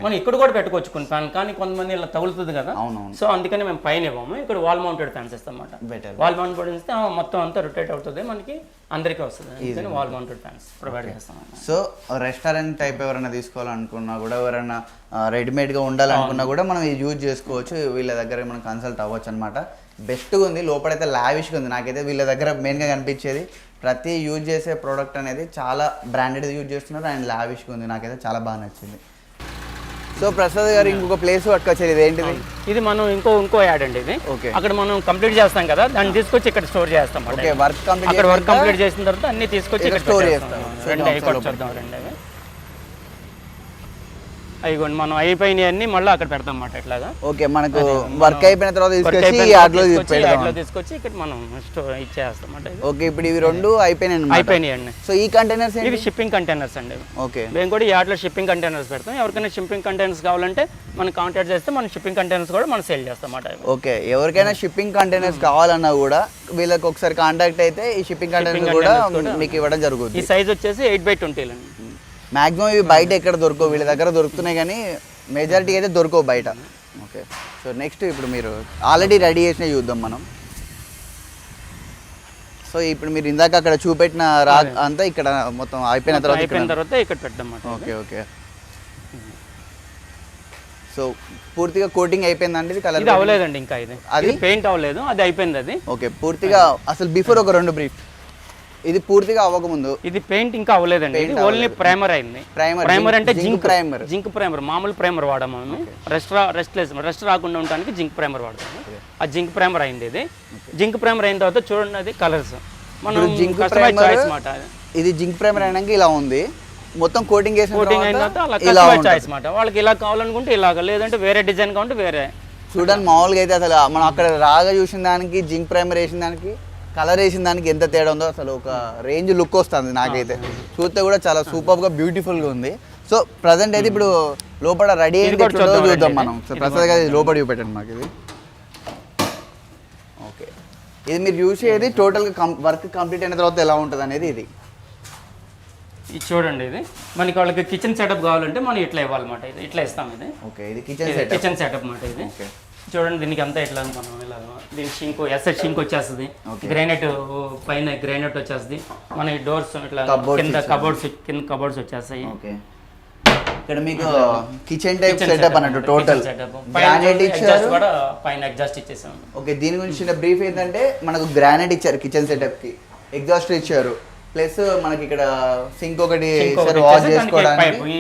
మనం ఇక్కడ కూడా పెట్టుకోవచ్చు కొన్ని ఫ్యాన్, కానీ కొంతమంది ఇలా తగులుతుంది కదా. సో అందుకని మేము పైన ఇవ్వము, ఇక్కడ వాల్ మౌంటెడ్ ఫ్యాన్స్ ఇస్తాం అన్నమాట. వాల్ మౌంటెడ్ ఇస్తే మొత్తం అంతా రొటేట్ అవుతుంది, మనకి అందరికీ వస్తుంది. అందుకని వాల్ మౌంటెడ్ ఫ్యాన్స్ ప్రొవైడ్ చేస్తాం. సో రెస్టారెంట్ టైప్ ఎవరైనా తీసుకోవాలనుకున్నా కూడా, ఎవరైనా రెడీమేడ్గా ఉండాలనుకున్నా కూడా మనం ఇది యూజ్ చేసుకోవచ్చు. వీళ్ళ దగ్గర మనం కన్సల్ట్ అవ్వచ్చు అనమాట. బెస్ట్గా ఉంది, లోపలైతే లావిష్గా ఉంది. నాకైతే వీళ్ళ దగ్గర మెయిన్గా కనిపించేది ప్రతి యూజ్ చేసే ప్రోడక్ట్ అనేది చాలా బ్రాండెడ్ యూజ్ చేస్తున్నారు అండ్ లావిష్గా ఉంది. నాకైతే చాలా బాగా నచ్చింది. సో ప్రసాద్ గారు ఇంకొక ప్లేస్ పట్టుకొచ్చేది, ఇది ఏంటిది? ఇది మనం ఇంకో యాడ్ అండి. ఇది అక్కడ మనం కంప్లీట్ చేస్తాం కదా, దాన్ని తీసుకొచ్చి ఇక్కడ స్టోర్ చేస్తాం. వర్క్ కంప్లీట్ చేసిన తర్వాత అన్ని తీసుకొచ్చి ఇక్కడ స్టోర్ చేస్తాం. అయిపోయింది, మనం అయిపోయినాయి అన్ని మళ్ళీ అక్కడ పెడతాం అన్నమాట. ఇట్లాగా ఓకే, మనకు వర్క్ అయిపోయిన తర్వాత తీసుకొచ్చి ఇక్కడ మనం స్టోర్ ఇచ్చేస్తాం అన్నమాట. ఓకే, ఇప్పుడు ఇవి 2 అయిపోయినాయండి. సో ఈ కంటైనర్స్ ఇవి షిప్పింగ్ కంటైనర్స్ అండి. ఓకే, మేము కూడా యార్డ్లో షిప్పింగ్ కంటైనర్స్ పెడతాం. ఎవరికైనా షిప్పింగ్ కంటైనర్స్ కావాలంటే మనం కాంటాక్ట్ చేస్తే మనం షిప్పింగ్ కంటైనర్స్ కూడా మనం సేల్ చేస్తాం అన్నమాట. ఓకే, ఎవరికైనా షిప్పింగ్ కంటైనర్స్ కావాలన్నా కూడా వీళ్ళకి ఒకసారి కాంటాక్ట్ అయితే ఈ షిప్పింగ్ కంటైనర్స్ కూడా మీకు ఇవ్వడం జరుగుతుంది. ఈ సైజ్ వచ్చేసి 8x20 అండి. మ్యాక్సిమం ఇవి బయట ఎక్కడ దొరకవు, వీళ్ళ దగ్గర దొరుకుతున్నాయి కానీ మెజారిటీ అయితే దొరకవు బయట. ఓకే, సో నెక్స్ట్ ఇప్పుడు మీరు ఆల్రెడీ రెడీ చేసిన చూద్దాం మనం. సో ఇప్పుడు మీరు ఇందాక అక్కడ చూపెట్టిన అంతా ఇక్కడ మొత్తం అయిపోయిన తర్వాత ఇక్కడ పెట్టాం. ఓకే ఓకే, సో పూర్తిగా కోటింగ్ అయిపోయిందండి. ఇది కలర్ అవ్వలేదండి ఇంకా, అది పెయింట్ అవ్వలేదు, అది అయిపోయింది అది. ఓకే, పూర్తిగా అసలు బిఫోర్ ఒక 2 బ్రీఫ్, ఇది పూర్తిగా అవ్వకముందు ఇది పెయింట్ ఇంకా అవ్వలేదండి. ఓన్లీ ప్రైమర్ అయింది. ప్రైమర్ అంటే జింక్ ప్రైమర్, మామూలు ప్రైమర్ వాడాము మేము. రెస్ట్ రాకుండా ఉండడానికి జింక్ ప్రైమర్ వాడతాము. ఆ జింక్ ప్రైమర్ అయింది. ఇది జింక్ ప్రైమర్ అయిన తర్వాత చూడండి, అది కలర్స్ మనం చాయిస్ మాట. ఇది జింక్ ప్రైమర్ అయినాక ఇలా ఉంది, మొత్తం కోటింగ్ అయిన తర్వాత అలా చాయిస్ మాట. వాళ్ళకి ఇలా కావాలనుకుంటే ఇలాగ, లేదంటే వేరే డిజైన్ కావాలంటే వేరే. చూడండి, మామూలుగా అయితే అసలు మనం అక్కడ రాగా చూసిన దానికి జింక్ ప్రైమర్ వేసిన దానికి కలర్ వేసిన దానికి ఎంత తేడా ఉందో అసలు ఒక రేంజ్ లుక్ వస్తుంది. నాకైతే చూస్తే కూడా చాలా సూపర్గా బ్యూటిఫుల్గా ఉంది. సో ప్రజెంట్ అయితే ఇప్పుడు లోపల రెడీ అయ్యి చూద్దాం మనం. సో ప్రసాద్ గారు లోపల చూపెట్టండి మాకు ఇది. ఓకే, ఇది మీరు చూసేది టోటల్గా వర్క్ కంప్లీట్ అయిన తర్వాత ఎలా ఉంటుంది అనేది. ఇది చూడండి, ఇది మనకి వాళ్ళకి కిచెన్ సెటప్ కావాలంటే మనం ఇట్లా ఇవ్వాలన్నమాట. ఇది ఇట్లా ఇస్తాం. ఇది ఓకే, ఇది కిచెన్ సెటప్ మాట. ఇది చూడండి, దీనికి అంతా ఇట్లా మనం ఇలా దీనికి షింక్ వచ్చేస్తుంది. గ్రానైట్ పైన గ్రానైట్ వచ్చేస్తుంది. మన ఈ డోర్స్ ఇట్లా కింద కబోర్డ్స్ వచ్చేస్తాయి. ఇక్కడ మీకు కిచెన్ టైప్ సెటప్ అన్నట్టు టోటల్ గ్రానైట్ ఇచ్చారు, కూడా పైన ఎగ్జాస్ట్ ఇచ్చేసాం. ఓకే, దీని గురించి చిన్న బ్రీఫ్ ఏంటంటే మనకు గ్రానైట్ ఇచ్చారు కిచెన్ సెటప్ కి, ఎగ్జాస్ట్ ఇచ్చారు, ప్లస్ మనకి ఇక్కడ సింక్ ఒకటి వాష్ చేసుకోవడానికి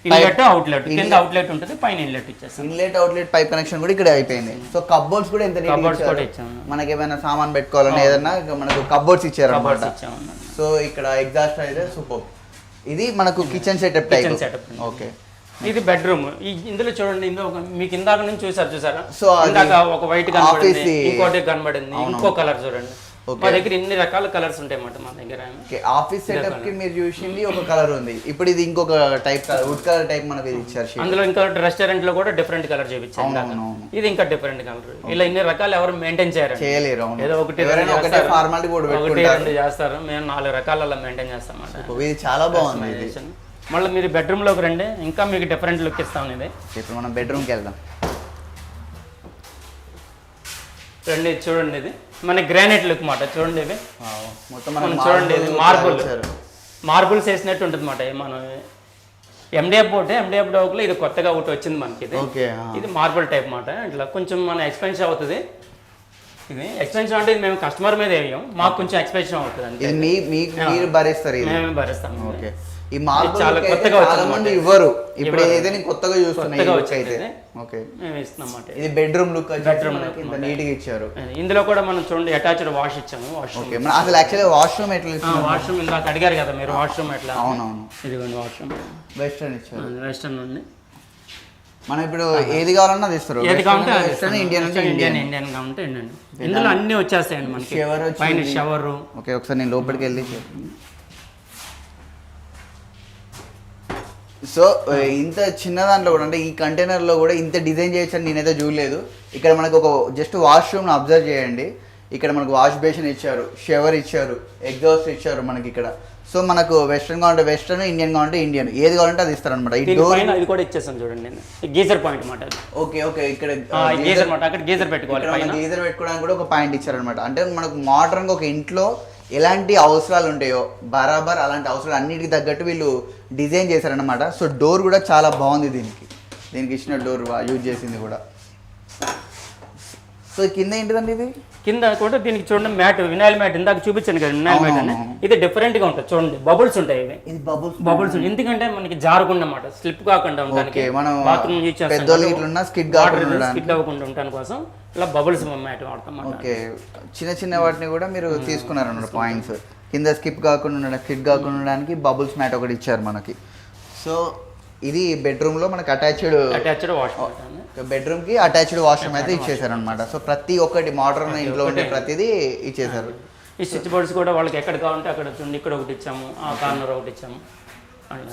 ఇన్లెట్ అవుట్లెట్, కింద అవుట్లెట్ ఉంటుంది, పైన ఇన్లెట్ ఇచ్చేస్తాం. ఇన్లెట్ అవుట్లెట్ పైప్ కనెక్షన్ కూడా ఇక్కడ అయిపోయింది. సో కబోర్డ్స్ కూడా ఎంత మనకి ఏమైనా సామాన్ పెట్టుకోవాలన్నా ఏదన్నా మనకు కబోర్డ్స్ ఇచ్చారు అన్నమాట. సో ఇక్కడ ఎగ్జాస్ట్ అయితే సూపర్. ఇది మనకు కిచెన్ సెటప్ టైప్. ఓకే, ఇది బెడ్రూమ్. ఇందులో చూడండి, ఇందులో మీకు ఇందాక నుంచి చూసారా? సో ఇందాక ఒక వైట్ కనబడింది, ఇంకోటి కనబడింది, ఇంకో కలర్ చూడండి. మా దగ్గర ఇన్ని రకాల కలర్స్ ఉంటాయి అన్నమాట మా దగ్గర. ఆఫీస్ సెటప్ కి మీరు చూసింది ఒక కలర్ ఉంది, ఇప్పుడు ఇది ఇంకొక టైప్ వుడ్ కలర్ టైప్ మనకి ఇచ్చారు. అందులో ఇంకా రెస్టారెంట్ లో కూడా డిఫరెంట్ కలర్ చూపించారు, ఇది ఇంకా డిఫరెంట్ కలర్. ఇలా ఇన్ని రకాలు ఎవరు మెయింటైన్ చేయలేరు, ఏదో ఒకటి ఫార్మాలిటీ ఒకటి రెండు చేస్తారు, మేము 4 రకాల మెయింటైన్ చేస్తాం అన్నమాట. ఇది చాలా బాగుంది. మళ్ళీ మీరు బెడ్రూమ్ లోకి రండి, ఇంకా మీకు డిఫరెంట్ లుక్ ఇస్తాం. ఇది ఇప్పుడు మనం బెడ్రూమ్కి వెళ్దాం. రండి చూడండి, ఇది మన గ్రానైట్ లుక్ మాట. చూడండి ఇవి మొత్తం మనం చూడండి, ఇది మార్బుల్స్ వేసినట్టు ఉంటుంది అన్నమాట. మనం MDF డోక్లో ఇది కొత్తగా ఒకటి వచ్చింది మనకి. ఇది మార్బుల్ టైప్ మాట. ఇట్లా కొంచెం మన ఎక్స్పెన్సివ్ అవుతుంది. ఇది ఎక్స్పెన్సివ్ అంటే మేము కస్టమర్ మీద వేయం, మాకు కొంచెం ఎక్స్పెన్సివ్ అవుతుంది అంటే మీరు భరిస్తారు, మేము భరిస్తాం. ఓకే. ఈ మార్బుల్ చాలా కొత్తగా చాలా మంది ఇవ్వరు, ఇప్పుడు ఏదైతే నేను కొత్తగా చూస్తున్నా ఓకే మేము ఇస్తున్నాం అన్నమాట. ఇది బెడ్రూమ్ లుక్, బెడ్రూమ్ ఇంత నీట్ గా ఇచ్చారు. ఇందులో కూడా మనం చూడండి అటాచ్డ్ వాష్ ఇచ్చాము. ఓకే, మన అసలు యాక్చువల్లీ వాష్రూమ్ ఎట్లా ఇస్తాం? వాష్రూమ్ ఇందాక అడిగారు కదా మీరు, వాష్రూమ్ ఎట్లా? అవునవును, ఇదిగోండి వాష్రూమ్ వెస్టర్న్ ఇచ్చారు. వెస్టర్న్ ఉంది. మనం ఇప్పుడు ఏది కావాలన్నా అది ఇస్తారు, ఏది కావాలంటే వెస్టర్న్, ఇండియన్ కావాలంటే ఇండియన్. ఇందులో అన్ని వచ్చేస్తాయండి మనకి. పైన షవర్. ఓకే, ఒకసారి నేను లోపలికి వెళ్ళి. సో ఇంత చిన్న దాంట్లో కూడా అంటే ఈ కంటైనర్లో కూడా ఇంత డిజైన్ చేయొచ్చని నేనైతే చూడలేదు. ఇక్కడ మనకు ఒక జస్ట్ వాష్రూమ్ని అబ్జర్వ్ చేయండి. ఇక్కడ మనకు వాష్ బేసిన్ ఇచ్చారు, షవర్ ఇచ్చారు, ఎగ్జాస్ట్ ఇచ్చారు మనకి ఇక్కడ. సో మనకు వెస్టర్న్ కావాలంటే వెస్టర్న్, ఇండియన్ కావాలంటే ఇండియన్, ఏది కావాలంటే అది ఇస్తారు అనమాట. ఇది కూడా ఇచ్చేస్తాను చూడండి, గీజర్ పాయింట్ మాట. ఓకే ఓకే, ఇక్కడ గీజర్ మాట, అక్కడ గీజర్ పెట్టుకోవాలి. గీజర్ పెట్టుకోవడానికి కూడా ఒక పాయింట్ ఇచ్చారనమాట. అంటే మనకు మోడర్న్గా ఒక ఇంట్లో ఎలాంటి అవసరాలు ఉంటాయో బరాబర్ అలాంటి అవసరాలు అన్నిటికి తగ్గట్టు వీళ్ళు డిజైన్ చేశారనమాట. సో డోర్ కూడా చాలా బాగుంది, దీనికి ఇచ్చిన డోర్ యూజ్ చేసింది కూడా. సో కింద ఏంటిదండి ఇది? కింద కూడా దీనికి చూడండి మ్యాట్, వినాయిల్ మ్యాట్. ఇందాక చూపించాను కదా వినాయిల్ మ్యాట్ అని. ఇది డిఫరెంట్ గా ఉంటుంది చూడండి, బబుల్స్ ఉంటాయి. ఇవి బబుల్స్ ఎందుకంటే మనకి జారకుండా అన్నమాట, స్లిప్ కాకుండా ఉండడానికి, బాత్రూమ్ యూజ్ చేస్తాం, స్కిడ్ అవ్వకుండా ఉండడానికి కోసం ఇలా బబుల్స్ మ్యాట్ వాడతాం. ఓకే, చిన్న చిన్న వాటిని కూడా మీరు తీసుకున్నారన్నమాట పాయింట్స్. కింద స్కిడ్ కాకుండా ఉండడానికి బబుల్స్ మ్యాట్ ఒకటి ఇచ్చారు మనకి. సో ఇది బెడ్రూమ్ లో మనకి అటాచ్డ్ వాష్రూమ్, బెడ్రూమ్ కి అటాచ్డ్ వాష్రూమ్ అయితే ఇచ్చేసారు అనమాట. సో ప్రతి ఒక్కటి మోడర్న్ ఇంట్లో ఉండే ప్రతిదీ ఇచ్చేసారు. ఈ స్విచ్ బోర్డ్స్ కూడా వాళ్ళకి ఎక్కడ కావాలంటే అక్కడ చూడండి, ఇక్కడ ఒకటి ఇచ్చాము, ఆ కార్నర్ ఒకటి ఇచ్చాము.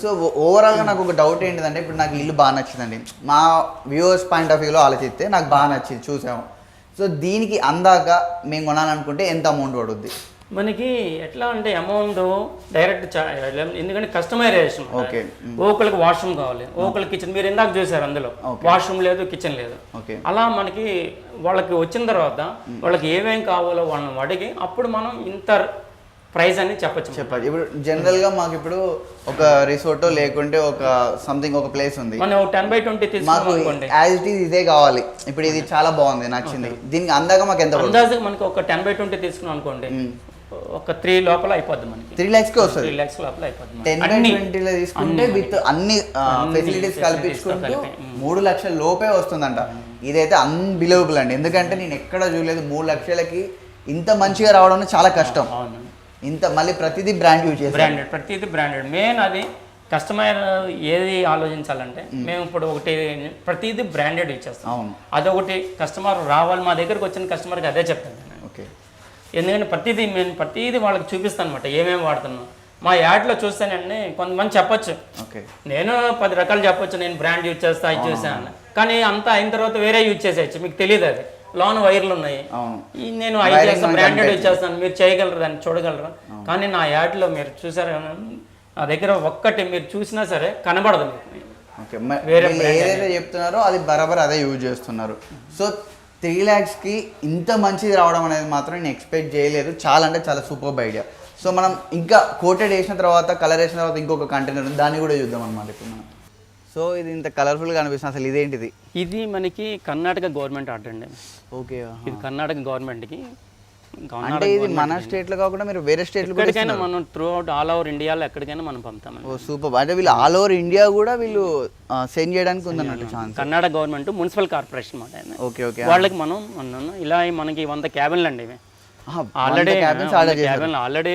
సో ఓవరాల్గా నాకు ఒక డౌట్ ఏంటిదంటే, ఇప్పుడు నాకు ఇల్లు బాగా నచ్చిందండి, మా వ్యూవర్స్ పాయింట్ ఆఫ్ వ్యూలో ఆలోచిస్తే నాకు బాగా నచ్చింది, చూసాము. సో దీనికి అందాక మేము కొనాలనుకుంటే ఎంత అమౌంట్ పడుద్ది మనకి? ఎట్లా అంటే అమౌంట్ డైరెక్ట్, ఎందుకంటే కస్టమైజేషన్. ఓకే, ఒకరికి వాష్రూమ్ కావాలి, ఒకరికి కిచెన్. మీరు ఇందాక చూసారు అందులో వాష్రూమ్ లేదు, కిచెన్ లేదు. అలా మనకి వాళ్ళకి వచ్చిన తర్వాత వాళ్ళకి ఏమేమి కావాలో వాళ్ళని అడిగి అప్పుడు మనం ఇంత ప్రైస్ అని చెప్పచ్చు. ఇప్పుడు జనరల్ గా మాకు ఇప్పుడు ఒక రిసార్ట్ లేకుంటే ఒక సంథింగ్ ఒక ప్లేస్ ఉంది, మనం 10/20 తీసుకోండి, యాజ్ ఇట్ ఈస్ ఇదే కావాలి. ఇప్పుడు ఇది చాలా బాగుంది, నచ్చింది. దీనికి అందాక మాకు ఎంత? అందాజ మనకి ఒక 10/20 తీసుకున్నాం అనుకోండి, ఒక 3 లోపల అయిపోద్ది మనకి. 3 lakhs వస్తుంది. 3 lakhs లోపల అయిపోద్ది. 10/20 తీసుకుంటే విత్ అన్ని ఫెసిలిటీస్ కల్పించుకుంటూ 3 లక్షల లోపే వస్తుందంట. ఇదైతే అన్బిలీవబుల్ అండి, ఎందుకంటే నేను ఎక్కడ చూడలేదు 3 లక్షలకి ఇంత మంచిగా రావడం చాలా కష్టం. ఇంత మళ్ళీ ప్రతిదీ బ్రాండ్ యూజ్ చేసి, బ్రాండెడ్, ప్రతిదీ బ్రాండెడ్. మెయిన్ అది కస్టమర్ ఏది ఆలోచించాలంటే మేము ఇప్పుడు ఒకటి ప్రతిదీ బ్రాండెడ్ ఇచ్చేస్తాం. అదొకటి కస్టమర్ రావాలి, మా దగ్గరకు వచ్చిన కస్టమర్కి అదే చెప్తాను. ఓకే, ఎందుకంటే ప్రతిదీ వాళ్ళకి చూపిస్తాను అనమాట, ఏమేమి వాడుతున్నాం. మా యాడ్లో చూస్తానండి, కొంతమంది చెప్పొచ్చు, నేను 10 రకాలు చెప్పొచ్చు, నేను బ్రాండ్ యూజ్ చేస్తా, ఇది చూసాను. కానీ అంతా అయిన తర్వాత వేరే యూజ్ చేసేయచ్చు, మీకు తెలియదు. అది లోన్ వైర్లు ఉన్నాయి, నేను ఐ చేస్తాను, బ్రాండెడ్ యూజ్ చేస్తాను, మీరు చేయగలరు, దాన్ని చూడగలరు. కానీ నా యాడ్లో మీరు చూసారా, నా దగ్గర ఒక్కటి మీరు చూసినా సరే కనబడదు మీకు. వేరే ఏదైతే చెప్తున్నారో అది బరాబర్ అదే యూజ్ చేస్తున్నారు. సో 3 lakhsకి ఇంత మంచిది రావడం అనేది మాత్రం నేను ఎక్స్పెక్ట్ చేయలేదు. చాలా అంటే చాలా సూపర్బ్ ఐడియా. సో మనం ఇంకా కోటెడ్ వేసిన తర్వాత, కలర్ వేసిన తర్వాత ఇంకొక కంటైనర్ ఉంది, దాన్ని కూడా చూద్దాం అనమాట ఇప్పుడు మనం. సో ఇది ఇంత కలర్ఫుల్గా అనిపిస్తుంది, అసలు ఇదేంటిది? ఇది మనకి కర్ణాటక గవర్నమెంట్ ఆర్డర్ అండి. ఓకే, ఇది కర్ణాటక గవర్నమెంట్కి. అంటే ఇది మన స్టేట్లో కాకుండా మీరు వేరే స్టేట్లో ఎక్కడికైనా మనం త్రూ అవుట్ ఆల్ ఓవర్ ఇండియాలో ఎక్కడికైనా మనం పంపుతాం. ఓ సూపర్. అంటే వీళ్ళు ఆల్ ఓవర్ ఇండియా కూడా వీళ్ళు సెండ్ చేయడానికి ఉందన్నట్టు chance. Karnataka government municipal corporation మాట. ఓకే ఓకే, వాళ్ళకి మనం ఇలా మనకి 100 క్యాబిన్లు అండి ఇవి. ఆల్రెడీ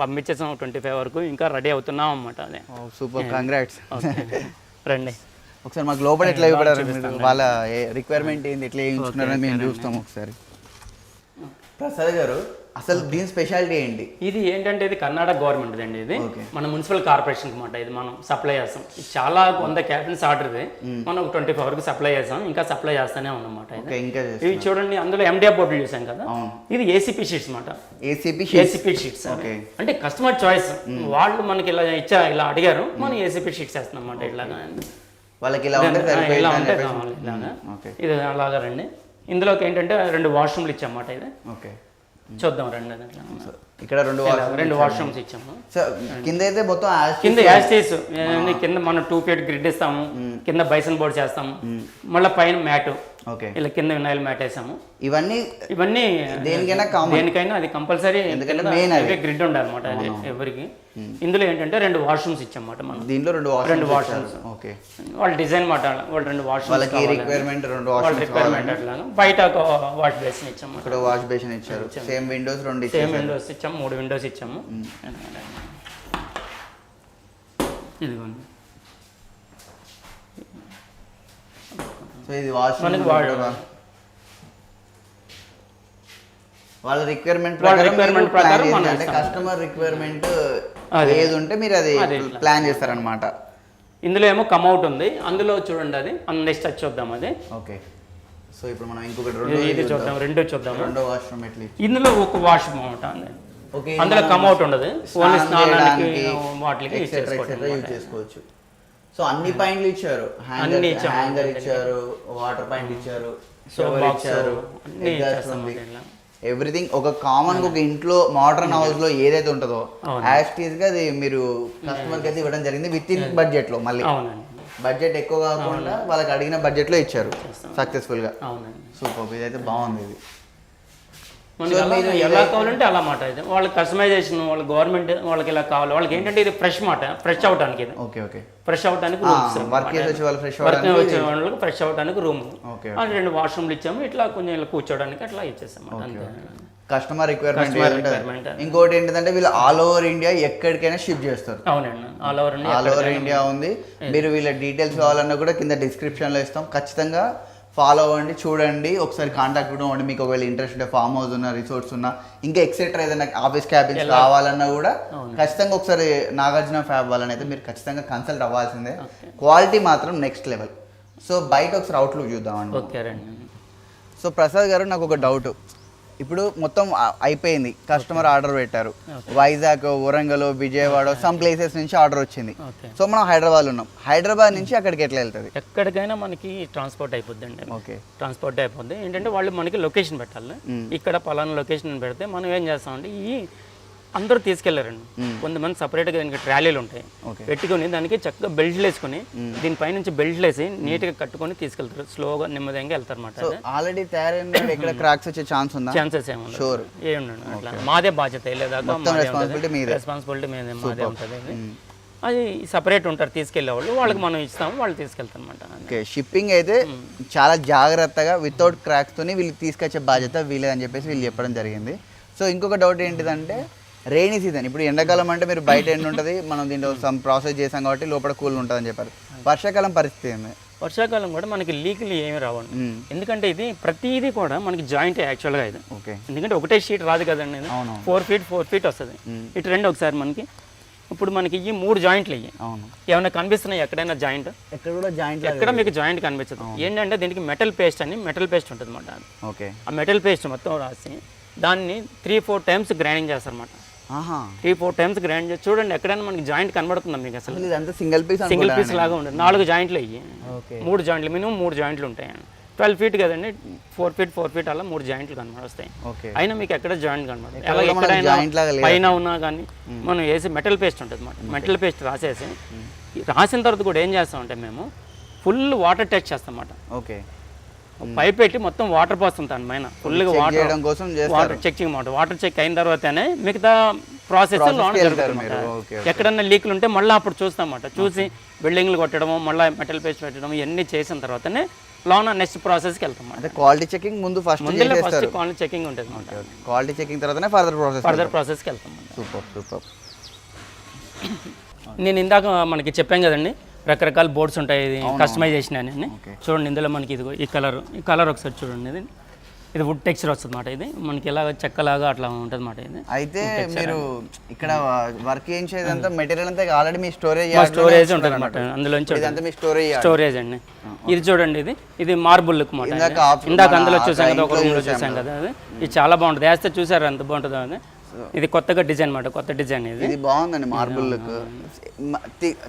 పంపించేసాం 25 వరకు, ఇంకా రెడీ అవుతున్నాం అన్నమాట. అదే సూపర్, కంగ్రాట్స్. రండి ఒకసారి మాకు లోపల ఎట్లా ఇవ్వడారు, వాళ్ళ రిక్వైర్మెంట్ ఏంది, ఎట్లా వేయించుకున్నారని మేము చూస్తాం ఒకసారి. ప్రసాద్ గారు, అసలు దీని స్పెషాలిటీ ఏంటి? ఇది ఏంటంటే ఇది కర్ణాటక గవర్నమెంట్ అండి. ఇది మన మున్సిపల్ కార్పొరేషన్ అనమాట. ఇది మనం సప్లై చేస్తాం. ఇది చాలా 100 క్యాబిన్స్ ఆర్డర్ ఇది. మనం 24 వరకు సప్లై చేస్తాం. ఇంకా సప్లై చేస్తూనే ఉన్నమాట. ఇవి చూడండి, అందులో MDF బోర్డులు చూసాం కదా, ఇది ACP షీట్స్ అనమాట. ACP షీట్స్ అంటే కస్టమర్ చాయిస్. వాళ్ళు మనకి ఇలా అడిగారు, మనం ACP షీట్స్ వేస్తున్నాం అన్నమాట. ఇట్లాగా వాళ్ళకి ఇలా ఉంటే కావాలి ఇలాగా. ఇది అలాగా రండి. ఇందులోకి ఏంటంటే 2 వాష్రూమ్లు ఇచ్చామన్నమాట. ఇది చూద్దాం రండి. ఇక్కడ 2 వాష్రూమ్స్ ఇచ్చాము. కింద అయితే మొత్తం కింద యాస్టేస్ కింద మనం 2 feet గ్రిడ్ ఇస్తాము. కింద బైసన్ బోర్డ్ చేస్తాము. మళ్ళీ పైన మ్యాట్, ఇలా కింద వినాయిల్ మ్యాట్ వేసాము. ఇవన్నీ దేనికైనా అది కంపల్సరీ, ఎందుకంటే గ్రిడ్ ఉండాలన్నమాట అది ఎవరికి. ఇందులో ఏంటంటే 2 వాష్రూమ్స్ ఇచ్చామన్నమాట. మనం దీంట్లో 2 వాష్రూమ్స్. వాళ్ళ డిజైన్ మాట, వాళ్ళు 2 వాష్రూమ్స్ రిక్వైర్మెంట్ అట్లా. బయట ఒక వాష్ బేసిన్ ఇచ్చాము. ఇక్కడ వాష్ బేసిన్ ఇచ్చారు. సేమ్ విండోస్ ఇచ్చాము. 3 విండోస్ ఇచ్చాము. ఇదిగోండి. సో ఇది వాష్ వాళ్ళ రిక్వైర్మెంట్ ప్రకారం అంటే కస్టమర్ రిక్వైర్మెంట్ ఏది ఉంటే మీరు అది ప్లాన్ చేస్తారనమాట. ఇందులో ఏమో కమ్అవుట్ ఉంది. అందులో చూడండి, అది నెక్స్ట్ టచ్ చూద్దాం. అది ఓకే. సో ఇప్పుడు మనం ఇంకొకటి చూద్దాం. రెండో వాష్రూమ్ ఎట్లా? ఇందులో ఒక వాష్రూమ్ అనమాట. అందులో కమ్అవుట్ ఉండదు. ఓన్లీ స్నానానికి వాటికి యూజ్ చేసుకోవచ్చు. సో అన్ని పాయింట్లు ఇచ్చారు. హ్యాంగర్ ఇచ్చారు, వాటర్ పాయింట్ ఇచ్చారు, షవర్ ఇచ్చారు, ఎవ్రీథింగ్. ఒక కామన్ ఒక ఇంట్లో మోడర్న్ హౌస్ లో ఏదైతే ఉంటుందో యాస్టీస్ గా అది మీరు కస్టమర్ కి అయితే ఇవ్వడం జరిగింది. విత్ ఇన్ బడ్జెట్ లో. మళ్ళీ బడ్జెట్ ఎక్కువ కాకుండా వాళ్ళకి అడిగిన బడ్జెట్ లో ఇచ్చారు సక్సెస్ఫుల్ గా. సూపర్. ఇదైతే బాగుంది. ఇది ఎలా కావాలంటే అలా మాట. అయితే వాళ్ళకి కస్టమైజేషన్, వాళ్ళ గవర్నమెంట్ వాళ్ళకి ఇలా కావాలి. వాళ్ళకి ఏంటంటే ఇది ఫ్రెష్ మాట, ఫ్రెష్ అవడానికి. ఫ్రెష్ అవడానికి రూమ్స్, వచ్చే వాళ్ళకి ఫ్రెష్ అవడానికి రూమ్. 2 వాష్రూమ్లు ఇచ్చాము. ఇట్లా కొంచెం ఇలా కూర్చోడానికి అట్లా ఇచ్చేసాము. Customer requirement. ఇంకోటి ఏంటంటే వీళ్ళు ఆల్ ఓవర్ ఇండియా ఎక్కడికైనా షిప్ చేస్తారు. అవునండి, ఆల్ ఓవర్ ఇండియా ఉంది. మీరు వీళ్ళ డీటెయిల్స్ కావాలన్నా కూడా కింద డిస్క్రిప్షన్ లో ఇస్తాం. ఖచ్చితంగా ఫాలో అవ్వండి, చూడండి, ఒకసారి కాంటాక్ట్ కూడా అవ్వండి. మీకు ఒకవేళ ఇంట్రెస్ట్ ఉంటే ఫామ్ హౌస్ ఉన్నా, రిసార్ట్స్ ఉన్నా, ఇంకా ఎక్సెట్రా ఏదైనా ఆఫీస్ క్యాబిన్స్ కావాలన్నా కూడా ఖచ్చితంగా ఒకసారి నాగార్జున ఫ్యాబ్ వాళ్ళని అయితే మీరు ఖచ్చితంగా కన్సల్ట్ అవ్వాల్సిందే. క్వాలిటీ మాత్రం నెక్స్ట్ లెవెల్. సో బయట ఒకసారి అవుట్లుక్ చూద్దామండి. సో ప్రసాద్ గారు, నాకు ఒక డౌట్. ఇప్పుడు మొత్తం అయిపోయింది, కస్టమర్ ఆర్డర్ పెట్టారు. వైజాగ్, వరంగల్, విజయవాడ సమ్ ప్లేసెస్ నుంచి ఆర్డర్ వచ్చింది. సో మనం హైదరాబాద్ ఉన్నాం. హైదరాబాద్ నుంచి అక్కడికి ఎట్లా వెళ్తుంది? ఎక్కడికైనా మనకి ట్రాన్స్పోర్ట్ అయిపోద్ది అండి. ట్రాన్స్పోర్ట్ అయిపోద్ది. ఏంటంటే వాళ్ళు మనకి లొకేషన్ పెట్టాలి. ఇక్కడ పలానా లొకేషన్ పెడితే మనం ఏం చేస్తామంటే అందరూ తీసుకెళ్లారండి. కొంతమంది సపరేట్గా దానికి ట్రాలీలు ఉంటాయి, పెట్టుకుని దానికి చక్కగా బెల్ట్లు వేసుకుని దీనిపై నుంచి బెల్ట్లు వేసి నీట్గా కట్టుకొని తీసుకెళ్తారు. స్లోగా నెమ్మదిగా వెళ్తారు అన్నమాట. ఆల్రెడీ తయారైన ఇక్కడ క్రాక్స్ వచ్చే ఛాన్సెస్ ఏముండదు. అట్లా మాదే బాధ్యత, వెళ్ళేదాకా రెస్పాన్సిబిలిటీ మాదే ఉంటుంది. అది సపరేట్ ఉంటారు తీసుకెళ్లే వాళ్ళు, వాళ్ళకి మనం ఇస్తాము, వాళ్ళు తీసుకెళ్తారు అనమాట. షిప్పింగ్ అయితే చాలా జాగ్రత్తగా వితౌట్ క్రాక్స్ తోని వీళ్ళు తీసుకొచ్చే బాధ్యత వీళ్ళే అని చెప్పేసి వీళ్ళు చెప్పడం జరిగింది. సో ఇంకొక డౌట్ ఏంటిదంటే రెయినీ సీజన్. ఇప్పుడు ఎండాకాలం అంటే మీరు బయట ఎండ ఉంటుంది, మనం దీంట్లో సమ్ ప్రాసెస్ చేసాం కాబట్టి లోపల కూల్ ఉంటుంది అని చెప్పారు. వర్షాకాలం పరిస్థితి ఏంది? వర్షాకాలం కూడా మనకి లీకులు ఏమి రావండి. ఎందుకంటే ఇది ప్రతిదీ కూడా మనకి జాయింట్ యాక్చువల్గా ఇది. ఎందుకంటే ఒకటే షీట్ రాదు కదండి. 4 feet వస్తుంది. ఇటు రెండు ఒకసారి మనకి. ఇప్పుడు మనకి ఈ 3 జాయింట్లు ఇవి ఏమైనా కనిపిస్తున్నాయి ఎక్కడైనా జాయింట్? ఎక్కడ మీకు జాయింట్ కనిపించదు. ఏంటంటే దీనికి మెటల్ పేస్ట్ ఉంటుంది అన్నమాట. ఆ మెటల్ పేస్ట్ మొత్తం రాసి దాన్ని 3-4 times గ్రైండింగ్ చేస్తారన్నమాట. 3-4 times గ్రైండ్ చేసి చూడండి, ఎక్కడైనా మనకి జాయింట్ కనబడుతుందా మీకు? అసలు సింగిల్ పీస్ లాగా ఉంటుంది. 4 జాయింట్లు అయ్యి, 3 జాయింట్లు, మినిమం 3 జాయింట్లు ఉంటాయి. 12 feet కదండి, 4 feet అలా 3 జాయింట్లు కనబడొస్తాయి. అయినా మీకు ఎక్కడ జాయింట్ కనబడదు. అలా ఎక్కడైనా పైన ఉన్నా కానీ మనం వేసి మెటల్ పేస్ట్ ఉంటుంది అన్నమాట. మెటల్ పేస్ట్ రాసేసి రాసిన తర్వాత కూడా ఏం చేస్తామంటే మేము ఫుల్ వాటర్ టచ్ చేస్తాం అన్నమాట. పైప్ పెట్టి మొత్తం వాటర్ పోస్తుంటాను పైన ఫుల్గా వాటర్ చెకింగ్ మాట. వాటర్ చెక్ అయిన తర్వాతనే మిగతా ప్రాసెస్ జరుగుతుంది. ఎక్కడన్నా లీకులు ఉంటే మళ్ళీ అప్పుడు చూస్తామన్నమాట. చూసి బిల్డింగ్లు కొట్టడము, మళ్ళీ మెటల్ పేస్ట్ పెట్టడం ఇవన్నీ చేసిన తర్వాతనే లోన నెక్స్ట్ ప్రాసెస్కి వెళ్తాం. అంటే క్వాలిటీ చెకింగ్ ముందు ఫస్ట్ క్వాలిటీ చెకింగ్ ఉంటుంది. క్వాలిటీ చెకింగ్ తర్వాతనే ఫర్దర్ ప్రాసెస్కి వెళ్తాం. సూపర్. నేను ఇందాక మనకి చెప్పాను కదండి, రకరకాల బోర్డ్స్ ఉంటాయి, ఇది కస్టమైజేషన్ అని. చూడండి, ఇందులో మనకి ఇది ఈ కలర్ ఒకసారి చూడండి. ఇది ఇది వుడ్ టెక్స్చర్ వస్తుంది అన్నమాట. ఇది మనకి ఇలాగ చెక్కలాగా అట్లా ఉంటుంది అన్నమాట. ఇది అయితే మీరు ఇక్కడ వర్క్ చేసేదంతా మెటీరియల్ అంతా ఆల్రెడీ మీ స్టోరేజ్ ఉంటుంది అన్నమాట. అందులోంచి ఇదంతా మీ స్టోరేజ్ స్టోరేజ్ అండి. ఇది చూడండి, ఇది మార్బుల్ ఇందాక అందులో చూసాం కదా, ఒక రూమ్లో చూసాం కదా. అది ఇది చాలా బాగుంటుంది, వేస్తే చూసారు ఎంత బాగుంటుందో. అది ఇది కొత్తగా డిజైన్ అన్నమాట, కొత్త డిజైన్. ఇది బాగుందండి. మార్బుల్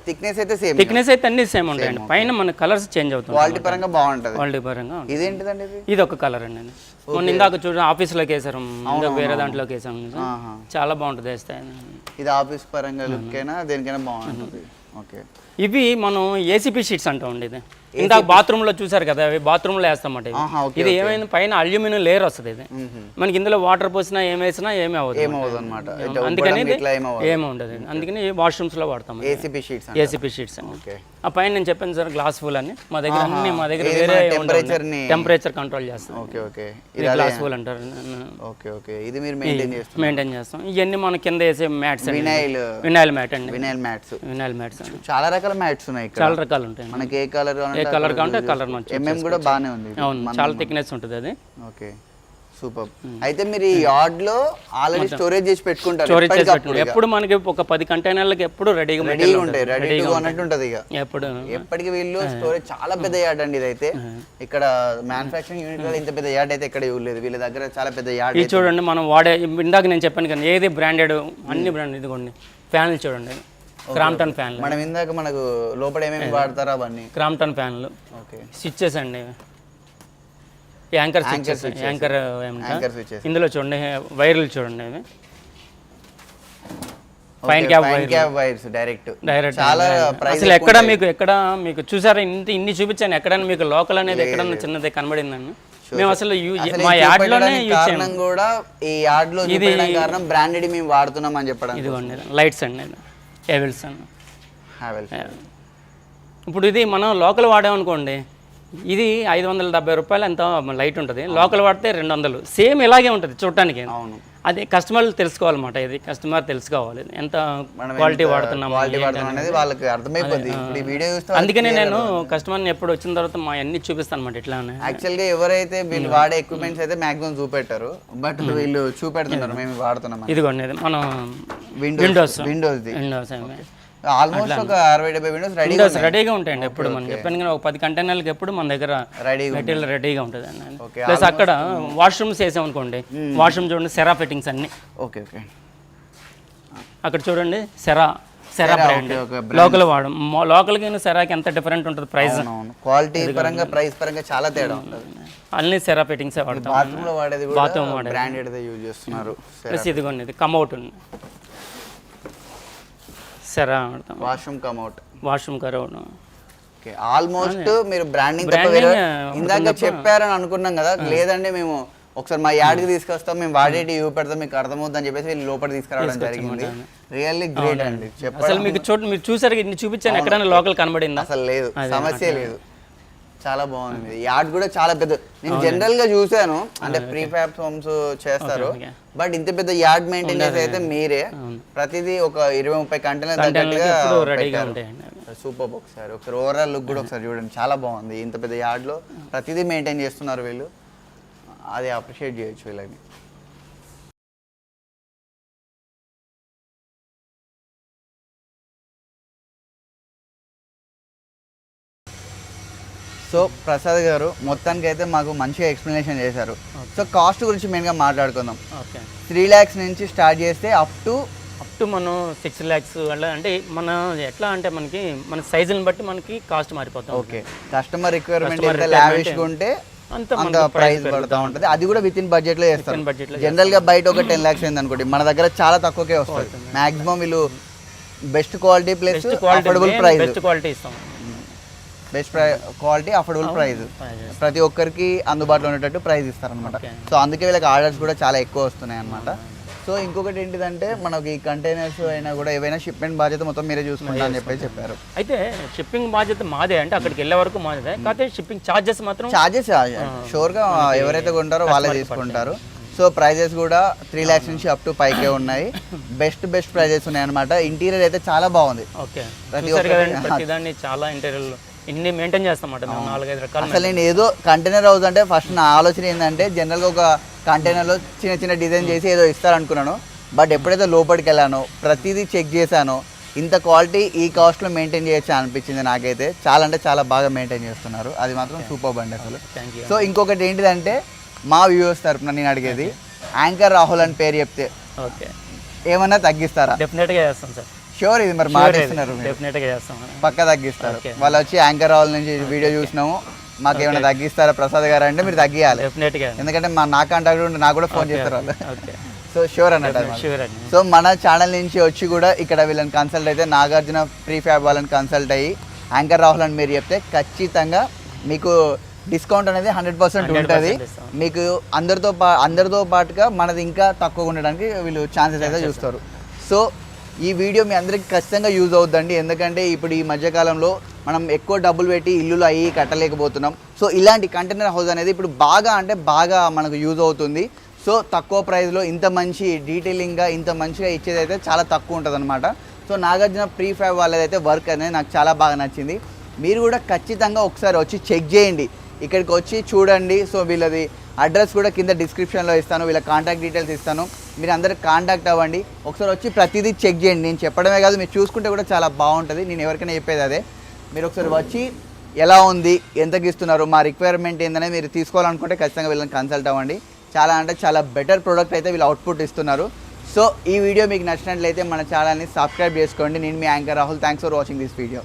థిక్నెస్ అయితే సేమ్, థిక్నెస్ అయితే అన్ని సేమ్ ఉంటాయండి. పైన మన కలర్స్ చేంజ్ అవుతుంది, క్వాలిటీ పరంగా బాగుంటుంది. క్వాలిటీ పరంగా ఇదేంటిదండి? ఇది ఒక కలర్ అండి. మొన్న ఇందాక చూడండి ఆఫీస్లోకి వేసారు, వేరే దాంట్లోకి వేసాం, చాలా బాగుంటుంది వేస్తే. ఇది ఆఫీస్ పరంగా లుక్కైనా దేనికైనా బాగుంటుంది. ఓకే. ఇవి మనం ఏసీపీ షీట్స్ అంటామండి. ఇది ఇందాక బాత్రూంలో చూసారు కదా, అవి బాత్రూంలో వేస్తామంట. ఇది ఏమైంది, పైన అల్యూమినియం లేయర్ వస్తుంది. ఇది మనకి ఇందులో వాటర్ పోసినా ఏం వేసినా ఏమీ అవ్వదు అనమాట. అందుకని ఏమీ ఉండదు. అందుకని వాష్రూమ్స్ లో వాడతాం ఏసీపీ షీట్స్. ఆ పైన నేను చెప్పాను సార్, గ్లాస్ ఫుల్ అని మా దగ్గర అన్ని, మా దగ్గర వేరే టెంపరేచర్ కంట్రోల్ చేస్తాం. గ్లాస్ ఫుల్ అంటారు. ఇది మీరు మెయింటైన్ చేస్తాం. ఇవన్నీ మన కింద వేసే మ్యాట్స్, వినైల్ మ్యాట్ అండి. వినైల్ మ్యాట్స్ చాలా రకాల మ్యాట్స్ ఉన్నాయి, చాలా రకాలు ఉంటాయి. మనకి ఏ కలర్ కావాలంటే కలర్ కూడా బాగానే ఉంది. అవును, చాలా థిక్నెస్ ఉంటుంది అది. Okay, super. అయితే మీరు ఈ యార్డ్ లో ఆల్రెడీ స్టోరేజ్ చేసి పెట్టుకుంటారు? ఎప్పుడు మనకి ఒక 10 కంటైనర్లకు ఎప్పుడు రెడీగా ఉంటాయి, రెడీగా ఉన్నట్టు ఉంటుంది. ఇక ఎప్పటికి వీళ్ళు స్టోరేజ్ చాలా పెద్ద యార్డ్ అండి ఇదైతే. ఇక్కడ మ్యానుఫ్యాక్చరింగ్ యూనిట్ లో ఇంత పెద్ద యార్డ్ అయితే ఎక్కడ ఇవ్వలేదు, వీళ్ళ దగ్గర చాలా పెద్ద యార్డ్. ఇది చూడండి, మనం వాడే ఇందాక నేను చెప్పాను కదా, ఏది బ్రాండెడ్, అన్ని బ్రాండ్. ఇదిగోండి ఫ్యాన్లు చూడండి, క్రాంప్టన్ ఫ్యాన్లు. మనం ఇందాక మనకు లోపల ఏమేమి వాడతారో అవన్నీ క్రాంప్టన్ ఫ్యాన్లు. స్విచ్చెస్ అండి, యాంకర్ స్విచ్చెస్, యాంకర్ ఇందులో చూడండి, వైర్లు చూడండి, ఇవి ఫైన్ క్యాప్ వైర్స్ డైరెక్ట్. అసలు ఎక్కడ మీకు చూసారా, ఇన్ని చూపించాను, ఎక్కడైనా మీకు లోకల్ అనేది ఎక్కడన్నా చిన్నది కనబడిందండి. మేము అసలు మా యార్డ్ లోనే యూజ్ చేయం కూడా. ఈ యార్డ్ లో ఇది కారణం బ్రాండెడ్ మేము వాడుతున్నాం అని చెప్పడం. ఇదిగోండి లైట్స్ అండి, హెవెల్స్ అండి. ఇప్పుడు ఇది మనం లోకల్ వాడామనుకోండి, ఇది 570 రూపాయలు ఎంత లైట్ ఉంటుంది. లోకల్ వాడితే 200, సేమ్ ఇలాగే ఉంటుంది చూడటానికి. అది కస్టమర్లు తెలుసుకోవాలన్నమాట. ఇది కస్టమర్ తెలుసుకోవాలి ఎంత క్వాలిటీ వాడుతున్నాం అనేది వాళ్ళకి అర్థమైపోతుంది. అందుకనే నేను కస్టమర్ని ఎప్పుడు వచ్చిన తర్వాత మా అన్ని చూపిస్తాను అనమాట. ఇట్లా యాక్చువల్గా ఎవరైతే వీళ్ళు వాడే ఎక్విప్మెంట్స్ అయితే మాక్సిమం చూపెట్టారు, బట్ వీళ్ళు చూపెడుతున్నారు మేము వాడుతున్నాం. ఇదిగోండి మనం విండోస్ ఆల్మోస్ట్ ఒక 60-70 విండోస్ రెడీగా ఉంటాయండి. ఎప్పుడు మనం చెప్పాను కానీ ఒక 10 కంటైనర్లకు ఎప్పుడు మన దగ్గర మెటీరియల్ రెడీగా ఉంటుంది అండి. ప్లస్ అక్కడ వాష్రూమ్స్ వేసామనుకోండి, వాష్రూమ్ చూడండి సెరా ఫిట్టింగ్స్ అన్ని. ఓకే ఓకే, అక్కడ చూడండి సెరా బ్రాండ్ లోకల్ వాడడం. లోకల్కి సెరాకి ఎంత డిఫరెంట్ ఉంటుంది ప్రైస్, క్వాలిటీ పరంగా ప్రైస్ పరంగా చాలా తేడా ఉంటుంది. అన్ని సెరా ఫిట్టింగ్స్ వాడతాం. బాత్రూమ్ వాడేది బ్రాండెడ్ యూజ్ చేస్తున్నారు. ప్లస్ ఇదిగోండి ఇది కమ్అవుట్ ఉంది, సెరా వాడతాం. Washroom come out okay. ఆల్మోస్ట్ మీరు బ్రాండింగ్ ఇందాక చెప్పారని అనుకున్నాం కదా, లేదంటే మేము ఒకసారి మా యార్డ్కి తీసుకొస్తాం, మేము వాడేటి ఇవి పెడతాం, మీకు అర్థమవుతుందని చెప్పేసి వీళ్ళు లోపల తీసుకురావడం జరిగింది. రియల్లీ గ్రేట్ అండి. అసలు మీకు మీరు చూసారు, ఇన్ని చూపించాను, ఎక్కడైనా లోకల్ కనబడిందా? అసలు లేదు, సమస్య లేదు. చాలా బాగుంది. యార్డ్ కూడా చాలా పెద్ద. నేను జనరల్ గా చూసాను, అంటే ప్రీఫ్యాబ్ హోమ్స్ చేస్తారు, బట్ ఇంత పెద్ద యార్డ్ మెయింటైన్ చేసి అయితే మీరే ప్రతిదీ ఒక 20-30 కంటైనర్ సూపర్. ఒకసారి ఓవరాల్ లుక్ కూడా ఒకసారి చూడండి, చాలా బాగుంది. ఇంత పెద్ద యార్డ్ లో ప్రతిదీ మెయింటైన్ చేస్తున్నారు వీళ్ళు, అది అప్రిషియేట్ చేయొచ్చు వీళ్ళని. సో ప్రసాద్ గారు మొత్తానికి అయితే మాకు మంచిగా ఎక్స్ప్లెనేషన్ చేశారు. సో కాస్ట్ గురించి మెయిన్గా మాట్లాడుకుందాం. 3 lakhs నుంచి స్టార్ట్ చేస్తే అప్ టు మనం 6 lakhs అంటే మన ఎట్లా అంటే మనకి మన సైజుని బట్టి మనకి కాస్ట్ మారిపోతుంది. ఓకే, కస్టమర్ రిక్వైర్మెంట్ ఎంత లావిష్గా ఉంటే అంత ప్రైస్ పడుతూ ఉంటుంది. అది కూడా విత్ ఇన్ బడ్జెట్లో చేస్తారు. జనరల్ గా బయట ఒక 10 lakhs అయింది అనుకోండి, మన దగ్గర చాలా తక్కువకే వస్తుంది. మాక్సిమం వీళ్ళు best quality plus affordable price, best quality ఇస్తాం. బెస్ట్ క్వాలిటీ అఫోర్డబుల్ ప్రైస్, ప్రతి ఒక్కరికి అందుబాటులో ఉండేటట్టు ప్రైస్ ఇస్తారనమాట. సో అందుకే వీళ్ళకి ఆర్డర్స్ కూడా చాలా ఎక్కువ వస్తున్నాయి అనమాట. సో ఇంకొకటి ఏంటిదంటే మనకి కంటైనర్స్ అయినా కూడా ఏవైనా షిప్మెంట్ బాధ్యత మొత్తం మీరే చూసుకుంటా అని చెప్పారు. అయితే షిప్పింగ్ బాధ్యత మాదే, అంటే అక్కడికి వెళ్ళే వరకు మాదే. కాకపోతే షిప్పింగ్ ఛార్జెస్ షూర్గా ఎవరైతే కొంటారో వాళ్ళే తీసుకుంటారు. సో ప్రైజెస్ కూడా 3 lakhs నుంచి అప్ టు 5K ఉన్నాయి. బెస్ట్ ప్రైజెస్ ఉన్నాయి అనమాట. ఇంటీరియర్ అయితే చాలా బాగుంది. ప్రతిదాన్ని చాలా ఇన్ని మెయింటైన్ చేస్తామన్నమాట మేము 4-5 రకాలు. అసలు నేను ఏదో కంటైనర్ హౌస్ అంటే ఫస్ట్ నా ఆలోచన ఏంటంటే జనరల్గా ఒక కంటైనర్లో చిన్న చిన్న డిజైన్ చేసి ఏదో ఇస్తారనుకున్నాను. బట్ ఎప్పుడైతే లోపలికి వెళ్ళానో ప్రతిదీ చెక్ చేశానో ఇంత క్వాలిటీ ఈ కాస్ట్లో మెయింటైన్ చేయొచ్చు అనిపించింది నాకైతే. చాలా అంటే చాలా బాగా మెయింటైన్ చేస్తున్నారు, అది మాత్రం సూపర్ అండి అసలు. సో ఇంకొకటి ఏంటిదంటే మా వ్యూవర్స్ తరపున నేను అడిగేది, యాంకర్ రాహుల్ అని పేరు చెప్తే ఓకే ఏమన్నా తగ్గిస్తారా? డెఫినెట్గా చేస్తాం సార్. షూర్, ఇది మరి మాట్లాడుతున్నారు, డెఫినెట్గా చేస్తాం, పక్కా తగ్గిస్తారు. వాళ్ళు వచ్చి యాంకర్ రాహుల్ నుంచి వీడియో చూసినాము, మాకు ఏమైనా తగ్గిస్తారా ప్రసాద్ గారు అంటే మీరు తగ్గియాలి, డెఫినెట్గా. ఎందుకంటే నా కాంటాక్ట్ ఉంటే నాకు కూడా ఫోన్ చేస్తారు వాళ్ళు. ఓకే, సో షూర్ అన్నట్టు. సో మన ఛానల్ నుంచి వచ్చి కూడా ఇక్కడ వీళ్ళని కన్సల్ట్ అయితే నాగార్జున ప్రీఫ్యాబ్ వాళ్ళని కన్సల్ట్ అయ్యి యాంకర్ రాహుల్ అని మీరు చెప్తే ఖచ్చితంగా మీకు డిస్కౌంట్ అనేది 100% ఉంటుంది. మీకు అందరితో పాటుగా మనది ఇంకా తక్కువగా ఉండడానికి వీళ్ళు ఛాన్సెస్ అయితే చూస్తారు. సో ఈ వీడియో మీ అందరికీ ఖచ్చితంగా యూజ్ అవుతుందండి, ఎందుకంటే ఇప్పుడు ఈ మధ్యకాలంలో మనం ఎక్కువ డబ్బులు పెట్టి ఇల్లులు అయ్యి కట్టలేకపోతున్నాం. సో ఇలాంటి కంటైనర్ హౌస్ అనేది ఇప్పుడు బాగా మనకు యూజ్ అవుతుంది. సో తక్కువ ప్రైస్లో ఇంత మంచి డీటెయిలింగ్గా ఇంత మంచిగా ఇచ్చేది అయితే చాలా తక్కువ ఉంటుంది అనమాట. సో నాగార్జున ప్రీఫ్యాబ్ వాళ్ళదైతే వర్క్ అనేది నాకు చాలా బాగా నచ్చింది. మీరు కూడా ఖచ్చితంగా ఒకసారి వచ్చి చెక్ చేయండి, ఇక్కడికి వచ్చి చూడండి. సో వీళ్ళది అడ్రస్ కూడా కింద డిస్క్రిప్షన్లో ఇస్తాను, వీళ్ళ కాంటాక్ట్ డీటెయిల్స్ ఇస్తాను, మీరు అందరూ కాంటాక్ట్ అవ్వండి. ఒకసారి వచ్చి ప్రతిదీ చెక్ చేయండి. నేను చెప్పడమే కాదు, మీరు చూసుకుంటే కూడా చాలా బాగుంటుంది. నేను ఎవరికైనా చెప్పేది అదే, మీరు ఒకసారి వచ్చి ఎలా ఉంది, ఎంతకి ఇస్తున్నారు, మా రిక్వైర్మెంట్ ఏందనే మీరు తీసుకోవాలనుకుంటే ఖచ్చితంగా వీళ్ళని కన్సల్ట్ అవ్వండి. చాలా అంటే చాలా బెటర్ ప్రోడక్ట్ అయితే వీళ్ళు అవుట్పుట్ ఇస్తున్నారు. సో ఈ వీడియో మీకు నచ్చినట్లయితే మన ఛానల్ని సబ్స్క్రైబ్ చేసుకోండి. నేను మీ anchor Rahul. Thanks for watching this video.